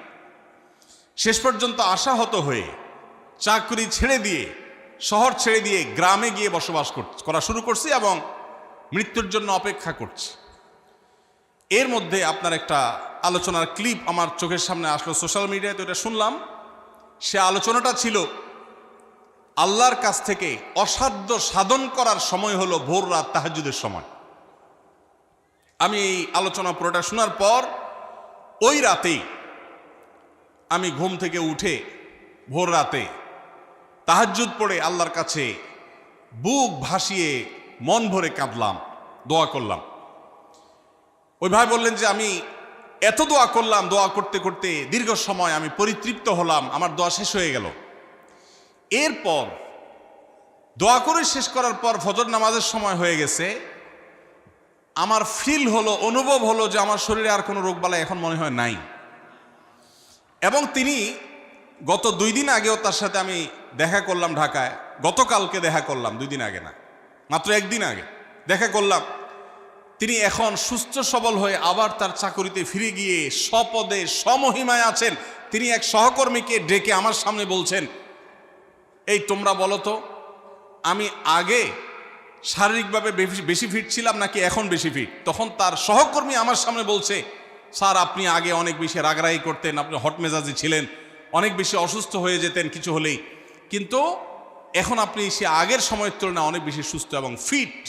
শেষ পর্যন্ত আশাহত হয়ে চাকরি ছেড়ে দিয়ে, শহর ছেড়ে দিয়ে গ্রামে গিয়ে বসবাস করা শুরু করছি এবং মৃত্যুর জন্য অপেক্ষা করছি। এর মধ্যে আপনার একটা আলোচনার ক্লিপ আমার চোখের সামনে আসলো সোশ্যাল মিডিয়ায়, তো এটা শুনলাম। সে আলোচনাটা ছিল আল্লাহর কাছ থেকে অসাধ্য সাধন করার সময় হলো ভোর রাত তাহাজ্জুদের সময়। আমি এই আলোচনা পুরোটা শোনার পর ওই রাতেই আমি ঘুম থেকে উঠে ভোর রাতে তাহাজ্জুদ পড়ে আল্লাহর কাছে বুক ভাসিয়ে মন ভরে কাঁদলাম, দোয়া করলাম। ওই ভাই বললেন যে আমি এত দোয়া করলাম, দোয়া করতে করতে দীর্ঘ সময় আমি পরিতৃপ্ত হলাম, আমার দোয়া শেষ হয়ে গেল। এরপর দোয়া করে শেষ করার পর ফজর নামাজের সময় হয়ে গেছে, আমার ফিল হলো, অনুভব হলো যে আমার শরীরে আর কোনো রোগবালাই এখন মনে হয় নাই। এবং তিনি গত 2 দিন আগেও তার সাথে আমি দেখা করলাম ঢাকায়, গতকালকে দেখা করলাম, 2 দিন আগে না, মাত্র 1 দিন আগে দেখা করলাম। তিনি এখন সুস্থ সবল হয়ে আবার তার চাকরিতে ফিরে গিয়ে স্বপদে সমহিমায় আছেন। তিনি এক সহকর্মীকে ডেকে আমার সামনে বলছেন, এই তোমরা বলো তো, আমি আগে শারীরিকভাবে বেশি ফিট ছিলাম নাকি এখন বেশি ফিট? তখন তার সহকর্মী আমার সামনে বলছে, স্যার, আপনি আগে অনেক বেশি রাগারাগি করতেন, আপনি হট মেজাজি ছিলেন, অনেক বেশি অসুস্থ হয়ে যেতেন কিছু হলেই, কিন্তু এখন আপনি সে আগের সময়ের তুলনায় অনেক বেশি সুস্থ এবং ফিট।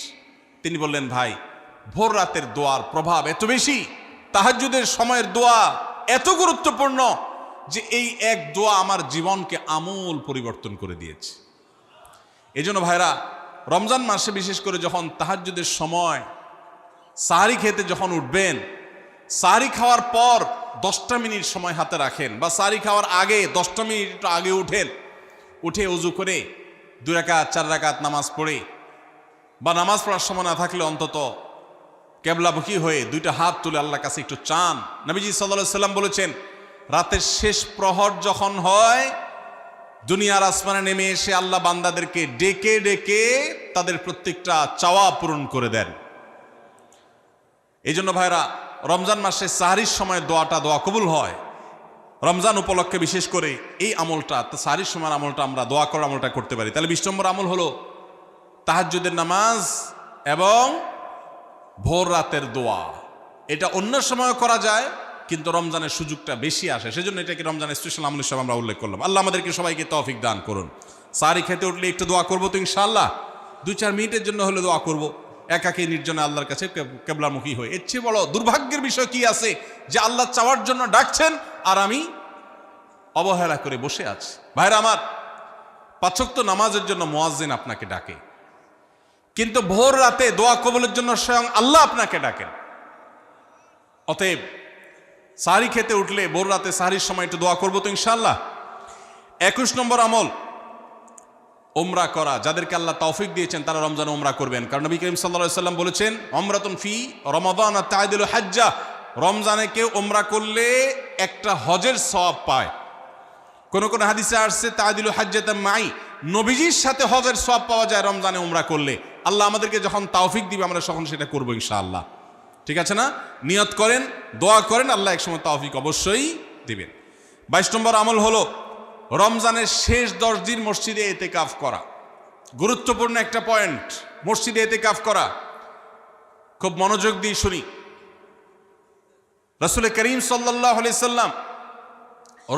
তিনি বললেন, ভাই, ভোর রাতের দোয়ার প্রভাব এত বেশি, তাহাজ্জুদের সময়ের দোয়া এত গুরুত্বপূর্ণ যে এই এক দোয়া আমার জীবনকে আমূল পরিবর্তন করে দিয়েছে। এই জন্য ভাইরা, রমজান মাসে বিশেষ করে যখন তাহাজ্জুদের সময় সাহরি খেতে যখন উঠবেন, সাহরি খাওয়ার পর 10টা মিনিট সময় হাতে রাখেন, বা সাহরি খাওয়ার আগে 10টা মিনিট একটু আগে উঠে উজু করে 2 রাকাত 4 রাকাত নামাজ পড়ে, বা নামাজ পড়ার সময় না থাকলে অন্তত কেবলামুখী হয়ে 2টা হাত তুলে আল্লাহর কাছে একটু চান। নবীজি সাল্লাল্লাহু আলাইহি সাল্লাম বলেছেন, রাতের শেষ প্রহর যখন হয়, দুনিয়ার আসমানে নেমে এসে আল্লাহ বান্দাদেরকে ডেকে ডেকে তাদের প্রত্যেকটা চাওয়া পূরণ করে দেন। এই জন্য ভাইরা, রমজান মাসে সাহরির সময় দোয়া কবুল হয়। রমজান উপলক্ষে বিশেষ করে এই আমলটা, সাহরির সময়ের আমলটা, আমরা দোয়া করার আমলটা করতে পারি। তাহলে 20 নম্বর আমল হলো তাহাজ্জুদের নামাজ এবং ভোর রাতের দোয়া। এটা অন্য সময় করা যায়, কিন্তু রমজানের সুযোগটা বেশি আসে, সেজন্য এটাকে রমজানের স্পেশাল আমল হিসেবে আমরা উল্লেখ করলাম। আল্লাহ আমাদেরকে সবাইকে তৌফিক দান করুন। সাহরি খেতে উঠলে একটু দোয়া করবো তো ইনশাআল্লাহ, 2-4 মিনিটের জন্য হলে দোয়া করব, একাকী নির্জনে আল্লাহর কাছে কেবলামুখী হয়ে। এর চেয়ে বড় দুর্ভাগ্যের বিষয় কি আছে যে আল্লাহ চাওয়ার জন্য ডাকছেন আর আমি অবহেলা করে বসে আছি। ভাইরা আমার, 5 ওয়াক্ত নামাজের জন্য মুয়াজ্জিন আপনাকে ডাকে, কিন্তু ভোর রাতে দোয়া কবুলের জন্য স্বয়ং আল্লাহ আপনাকে ডাকেন। অতএব সাহরি খেতে উঠলে ভোর রাতে সাহরির সময় একটু দোয়া করবো তো ইনশাআল্লাহ। 21 নম্বর আমল উমরা করা। যাদেরকে আল্লাহ তৌফিক দিয়েছেন তারা রমজানে উমরা করবেন, কারণ নবী করিম সাল্লাল্লাহু আলাইহি ওয়াসাল্লাম বলেছেন, উমরাতুন ফি রমাদান তা'দিলু হাজ্জা। রমজানে কেউ উমরা করলে একটা হজের সওয়াব পায়। কোন কোন হাদিসে আসছে তা'দিলু হাজ্জাতাম মাই, নবীজির সাথে হজের সওয়াব পাওয়া যায় রমজানে উমরা করলে। আল্লাহ আমাদেরকে যখন তৌফিক দিবে আমরা তখন সেটা করবো ইনশাআল্লাহ। ঠিক আছে না? নিয়ত করেন, দোয়া করেন, আল্লাহ একসময় তৌফিক অবশ্যই দিবেন। 22 নম্বর আমল হলো রমজানের শেষ 10 দিন মসজিদে ইতিকাফ করা। গুরুত্বপূর্ণ একটা পয়েন্ট, মসজিদে ইতিকাফ করা। খুব মনোযোগ দিয়ে শুনি। রাসূল করিম সাল্লাল্লাহু আলাইহি সাল্লাম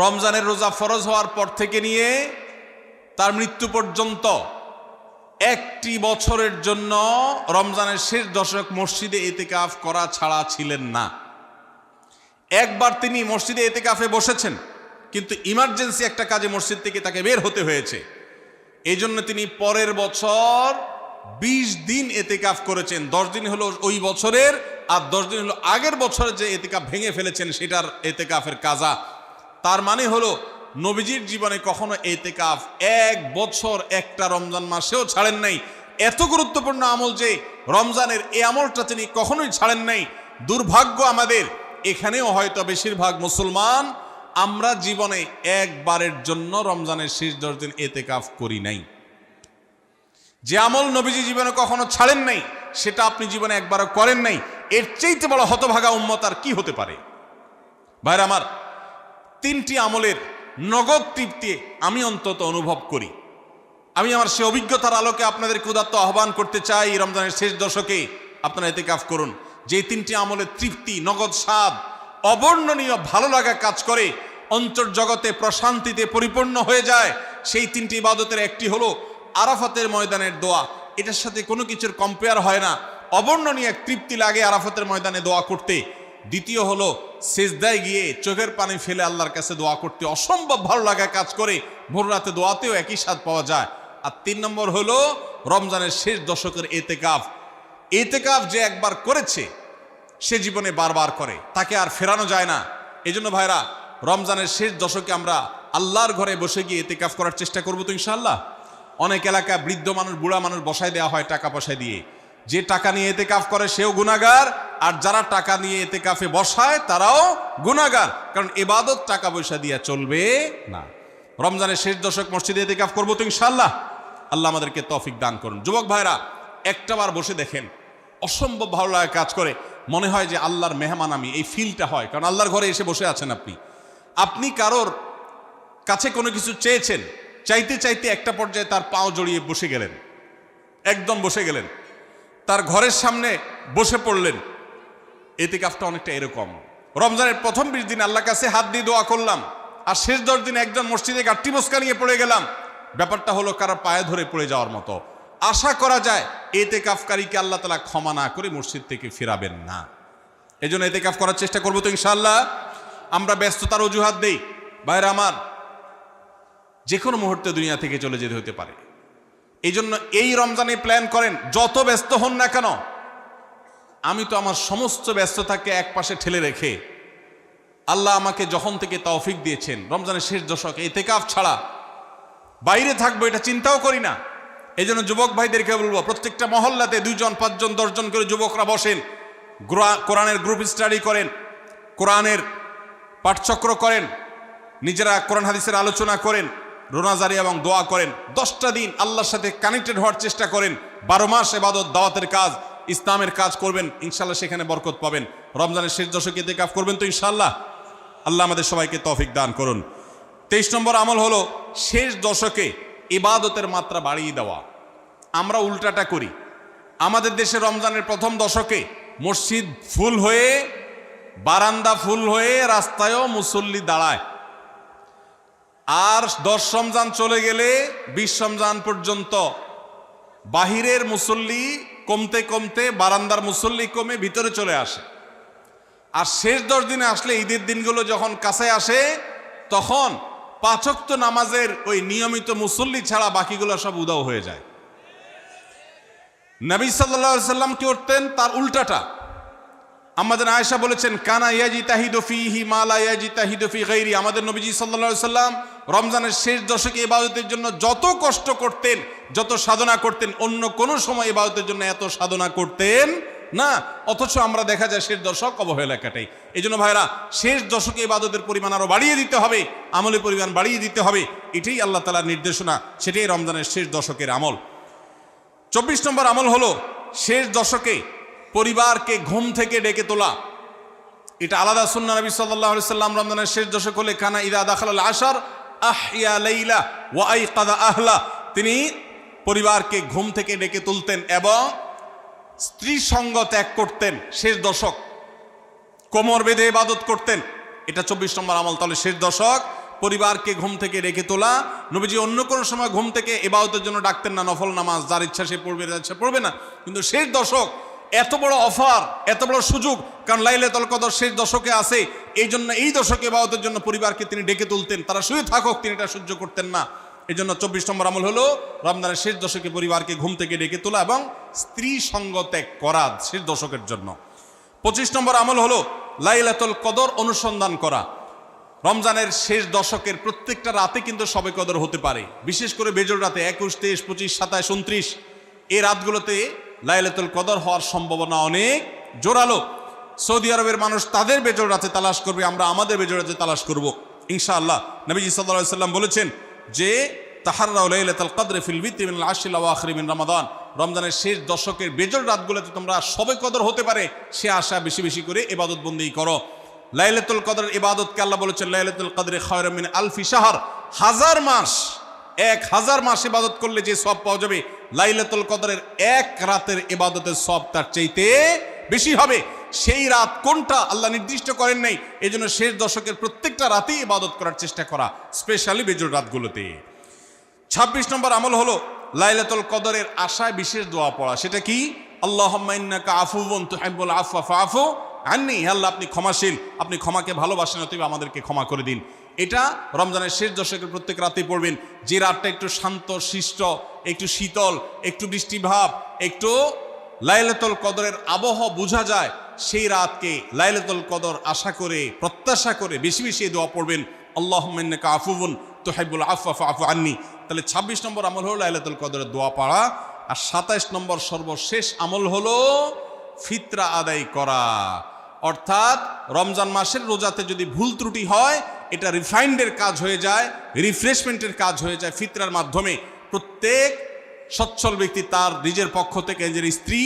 রমজানের রোজা ফরজ হওয়ার পর থেকে নিয়ে তার মৃত্যু পর্যন্ত একটি বছরের জন্য রমজানের শেষ দশক মসজিদে ইতিকাফ করা ছাড়া ছিলেন না। একবার তিনি মসজিদে ইতিকাফে বসেছেন, কিন্তু ইমার্জেন্সি একটা কাজে মসজিদ থেকে তাকে বের হতে হয়েছে। এই জন্য তিনি পরের বছর 20 দিন ইতিকাফ করেছেন। 10 দিন হলো ওই বছরের, আর 10 দিন হলো আগের বছরে যে ইতিকাফ ভেঙে ফেলেছেন সেটার ইতিকাফের কাজা। তার মানে হলো নবীজির জীবনে কখনো ইতিকাফ 1 বছর একটা রমজান মাসেও ছাড়েন নাই। এত গুরুত্বপূর্ণ আমল যে রমজানের এই আমলটা তিনি কখনোই ছাড়েন নাই। দুর্ভাগ্য আমাদের, এখানেও হয়তো বেশিরভাগ মুসলমান আমরা জীবনে একবারের জন্য রমজানের শেষ 10 দিন ইতিকাফ করি নাই। যে আমল নবীজি জীবনে কখনো ছাড়েন নাই সেটা আপনি জীবনে একবারও করেন নাই। এর চাইতে বড় হতভাগা উম্মত আর কি হতে পারে? ভাইরা আমার, 3টি আমলের নগদ তৃপ্তি আমি অন্তত অনুভব করি। আমি আমার সে অভিজ্ঞতার আলোকে আপনাদেরকে উদাত্ত আহ্বান করতে চাই, রমজানের শেষ দশকে আপনারা ইতিকাফ করুন। যে 3টি আমলের তৃপ্তি, নগদ স্বাদ, অবর্ণনীয় ভালো লাগা কাজ করে, অন্তর্জগতে প্রশান্তিতে পরিপূর্ণ হয়ে যায়, সেই 3টি ইবাদতের একটি হলো আরাফাতের ময়দানের দোয়া। এটার সাথে কোনো কিছুর কম্পেয়ার হয় না। অবর্ণনীয় এক তৃপ্তি লাগে আরাফাতের ময়দানে দোয়া করতে। দ্বিতীয় হলো সিজদায় গিয়ে চোখের পানি ফেলে আল্লাহর কাছে দোয়া করতে অসম্ভব ভালো লাগা কাজ করে। ভোর রাতে দোয়াতেও একই স্বাদ পাওয়া যায়। আর 3 নম্বর হলো রমজানের শেষ দশকের ইতিকাফ। ইতিকাফ যে একবার করেছে সে জীবনে বারবার করে, তাকে আর ফেরানো যায় না। এই জন্য ভাইরা, রমজানের শেষ দশকে আমরা আল্লাহর ঘরে বসে গিয়ে ইতিকাফ করার চেষ্টা করবো তো ইনশাআল্লাহ। অনেক এলাকায় বৃদ্ধ মানুষ, বুড়া মানুষ বসায় দেওয়া হয় টাকা পয়সা দিয়ে। যে টাকা নিয়ে ইতিকাফ করে সেও গুনাহগার, আর যারা টাকা নিয়ে ইতিকাফে বসায় তারাও গুনাহগার, কারণ ইবাদত টাকা পয়সা দিয়ে চলবে না। রমজানের শেষ দশক মসজিদে ইতিকাফ করবো তো ইনশাআল্লাহ। আল্লাহ আমাদেরকে তৌফিক দান করুন। যুবক ভাইরা, একটাবার বসে দেখেন, অসম্ভব ভালো লাগা কাজ করে। মনে হয় যে আল্লাহর মেহমান আমি, এই ফিলটা হয়, কারণ আল্লাহর ঘরে এসে বসে আছেন আপনি কারোর কাছে কোনো কিছু চেয়েছেন, চাইতে চাইতে একটা পর্যায়ে তার পাও জড়িয়ে বসে গেলেন, একদম বসে গেলেন, তার ঘরের সামনে বসে পড়লেন। ইতিকাফটা অনেকটা এরকম। রমজানের প্রথম 20 দিন আল্লাহর কাছে হাত দিয়ে দোয়া করলাম, আর শেষ 10 দিন একজন মসজিদে গাঁটটি মস্কা নিয়ে পড়ে গেলাম। ব্যাপারটা হলো কারোর পায়ে ধরে পড়ে যাওয়ার মতো। আশা করা যায় ইতিকাফকারীকে আল্লাহ তাআলা ক্ষমা না করে মসজিদ থেকে ফেরাবেন না। এই জন্য ইতিকাফ করার চেষ্টা করবো তো ইনশাআল্লাহ। আমরা ব্যস্ততার অজুহাত দেই। ভাইরা আমার, যে কোনো মুহূর্তে দুনিয়া থেকে চলে যেতে হতে পারে। এই জন্য এই রমজানে প্ল্যান করেন, যত ব্যস্ত হন না কেন। আমি তো আমার সমস্ত ব্যস্ততাকে এক পাশে ঠেলে রেখে আল্লাহ আমাকে যখন থেকে তৌফিক দিয়েছেন রমজানের শেষ দশকে ইতিকাফ ছাড়া বাইরে থাকবো এটা চিন্তাও করি না। এই জন্য যুবক ভাইদেরকে বলবো, প্রত্যেকটা মহল্লাতে 2 জন 5 জন 10 জন করে যুবকরা বসেন, কোরআনের গ্রুপ স্টাডি করেন, কোরআনের পাঠচক্র করেন, নিজেরা কোরআন হাদিসের আলোচনা করেন, রোনাজারি এবং দোয়া করেন। 10টা দিন আল্লাহর সাথে কানেক্টেড হওয়ার চেষ্টা করেন। 12 মাস ইবাদত, দাওয়াতের কাজ, ইসলামের কাজ করবেন, ইনশাআল্লাহ সেখানে বরকত পাবেন। রমজানের শেষ দশকে ইতিকাফ করবেন তো ইনশাআল্লাহ। আল্লাহ আমাদের সবাইকে তৌফিক দান করুন। 23 নম্বর আমল হলো শেষ দশকে ইবাদতের মাত্রা বাড়িয়ে দেওয়া। আমরা উল্টাটা করি। আমাদের দেশে রমজানের প্রথম দশকে মসজিদ ফুল হয়ে, বারান্দা ফুল হয়ে, রাস্তায়ও মুসল্লি দাঁড়ায়। আর 10 রমজান চলে গেলে 20 রমজান পর্যন্ত বাহিরের মুসল্লি কমতে কমতে বারান্দার মুসল্লি কমে ভিতরে চলে আসে। আর শেষ 10 দিনে আসলে, ঈদের দিনগুলো যখন কাছে আসে, তখন 5 ওয়াক্ত নামাজের ওই নিয়মিত মুসল্লি ছাড়া বাকিগুলো সব উদাও হয়ে যায়। নবী সাল্লাল্লাহু আলাইহি সাল্লাম কি করতেন? তার উল্টাটা। আমাদের আয়েশা বলেছেন, কানা ইয়াজিতাহিদু ফীহি মা লা ইয়াজিতাহিদু ফী গায়রি। আমাদের নবীজি সাল্লাল্লাহু আলাইহি সাল্লাম রমজানের শেষ দশকে ইবাদতের জন্য যত কষ্ট করতেন, যত সাধনা করতেন, অন্য কোন সময় ইবাদতের জন্য এত সাধনা করতেন না। অথচ আমরা দেখা যায় শেষ দশক অবহেলা কাটাই। এই জন্য ভাইরা, শেষ দশকে ইবাদতের পরিমাণ আরো বাড়িয়ে দিতে হবে, আমলের পরিমাণ বাড়িয়ে দিতে হবে। এটাই আল্লাহ তাআলার নির্দেশনা, সেটাই রমজানের শেষ দশকের আমল। 24 নম্বর আমল হলো শেষ দশকে পরিবারকে ঘুম থেকে ডেকে তোলা। এটা আলাদা সুন্নাহ। নবী সাল্লাল্লাহু আলাইহি সাল্লাম রমজানের শেষ দশক হলে কানা ইদা দাখালাল আশর আহইয়া লাইলা ওয়া আইকাযা আহলা। তিনি পরিবারকে ঘুম থেকে ডেকে তুলতেন এবং স্ত্রী সঙ্গ ত্যাগ করতেন। শেষ দশক কোমর বেঁধে ইবাদত করতেন। এটা 24 নম্বর আমল। তাহলে শেষ দশক পরিবারকে ঘুম থেকে ডেকে তোলা। নবীজি অন্য কোনো সময় ঘুম থেকে ইবাদতের জন্য ডাকতেন না, নফল নামাজ যার ইচ্ছা সে পড়বে, যার ইচ্ছা পড়বে না। কিন্তু শেষ দশক এত বড় অফার, এত বড় সুযোগ, কারণ লাইলাতুল কদর শেষ দশকে আছে। এই জন্য এই দশকে ইবাদতের জন্য পরিবারকে তিনি ডেকে তুলতেন। তারা শুয়ে থাকুক, তিনি এটা সহ্য করতেন না। এই জন্য 24 নম্বর আমল হলো রমজানের শেষ দশকে পরিবারকে ঘুম থেকে ডেকে তোলা এবং স্ত্রী সঙ্গ ত্যাগ করা শেষ দশকের জন্য। 25 নম্বর আমল হলো লাইলাতুল কদর অনুসন্ধান করা। রমজানের শেষ দশকের প্রত্যেকটা রাতে কিন্তু শবে কদর হতে পারে, বিশেষ করে বেজোড় রাতে 21, 23, 25, 27, 29 এই রাতগুলোতে লাইলাতুল কদর হওয়ার সম্ভাবনা অনেক জোরালো। সৌদি আরবের মানুষ তাদের বেজোড় রাতে তালাশ করবে, আমরা আমাদের বেজোড় রাতে তালাশ করব ইনশাআল্লাহ। নবীজি সাল্লাল্লাহু আলাইহি সাল্লাম বলেছেন যে তাহাররাউ লাইলাতুল কদর ফিল বিত্রি মিনাল আশরিল আওয়াখির মিন রমাদান। রমজানের শেষ দশকের বেজোড় রাতগুলোতে তোমরা শবে কদর হতে পারে, সে আশা বেশি বেশি করে ইবাদত বন্দেগী করো। লাইলাতুল কদরের ইবাদতকে আল্লাহ বলেছেন লাইলাতুল কদরে খায়রুম মিন আলফি শাহর। 1000 মাস, 1000 মাস ইবাদত করলে যে সওয়াব পাওয়া যাবে, লাইলাতুল কদরের এক রাতের ইবাদতের সওয়াব তার চাইতে বেশি হবে। সেই রাত কোনটা আল্লাহ নির্দিষ্ট করেন নাই। এই জন্য শেষ দশকের প্রত্যেকটা রাতেই ইবাদত করার চেষ্টা করা, স্পেশালি বেজোড় রাতগুলোতে। 26 নম্বর আমল হলো লাইলাতুল কদরের আশায় বিশেষ দোয়া পড়া। সেটা কি? আল্লাহুম্মা ইন্নাকা আফুউন তুহিব্বুল আফওয়া ফাআফু আন্নি। আল্লাহ আপনি ক্ষমাশীল, আপনি ক্ষমাকে ভালোবাসেন, অতএব আমাদেরকে ক্ষমা করে দিন। এটা রমজানের শেষ দশকের প্রত্যেক রাতেই পড়বেন। যে রাতটা একটু শান্ত শিষ্ট, একটু শীতল, একটু বৃষ্টিভাব, একটু লাইলাতুল কদরের আবহাওয়া বোঝা যায়, সেই রাতকে লাইলাতুল কদর আশা করে, প্রত্যাশা করে বেশি বেশি দোয়া পড়বেন, আল্লাহুম্মা ইন্নাকা আফুউন তুহিব্বুল আফওয়া ফাআফু আন্নি। তাহলে 26 নম্বর আমল হলো লাইলাতুল কদরের দোয়া পড়া। আর 27 নম্বর সর্বশেষ আমল হলো ফিতরা আদায় করা। অর্থাৎ রমজান মাসের রোজাতে যদি ভুল ত্রুটি হয়, এটা রিফাইন্ডের কাজ হয়ে যায়, রিফ্রেশমেন্টের কাজ হয়ে যায় ফিতরার মাধ্যমে। প্রত্যেক সচ্ছল ব্যক্তি তার নিজের পক্ষ থেকে, নিজের স্ত্রী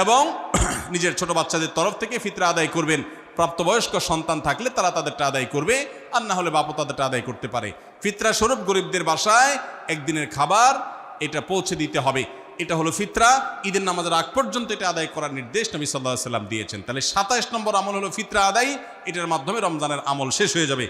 এবং নিজের ছোট বাচ্চাদের তরফ থেকে ফিতরা আদায় করবেন। প্রাপ্তবয়স্ক সন্তান থাকলে তারা তাদেরটা আদায় করবে, আর না হলে বাপও তাদেরটা আদায় করতে পারে। ফিতরা স্বরূপ গরিবদের বাসায় একদিনের খাবার এটা পৌঁছে দিতে হবে। এটা হলো ফিতরা। ঈদের নামাজের আগ পর্যন্ত এটা আদায় করার নির্দেশ নবী সাল্লাল্লাহু আলাইহি ওয়াসাল্লাম দিয়েছেন। তাহলে 27 নম্বর আমল হলো ফিতরা আদায়। এটার মাধ্যমে রমজানের আমল শেষ হয়ে যাবে।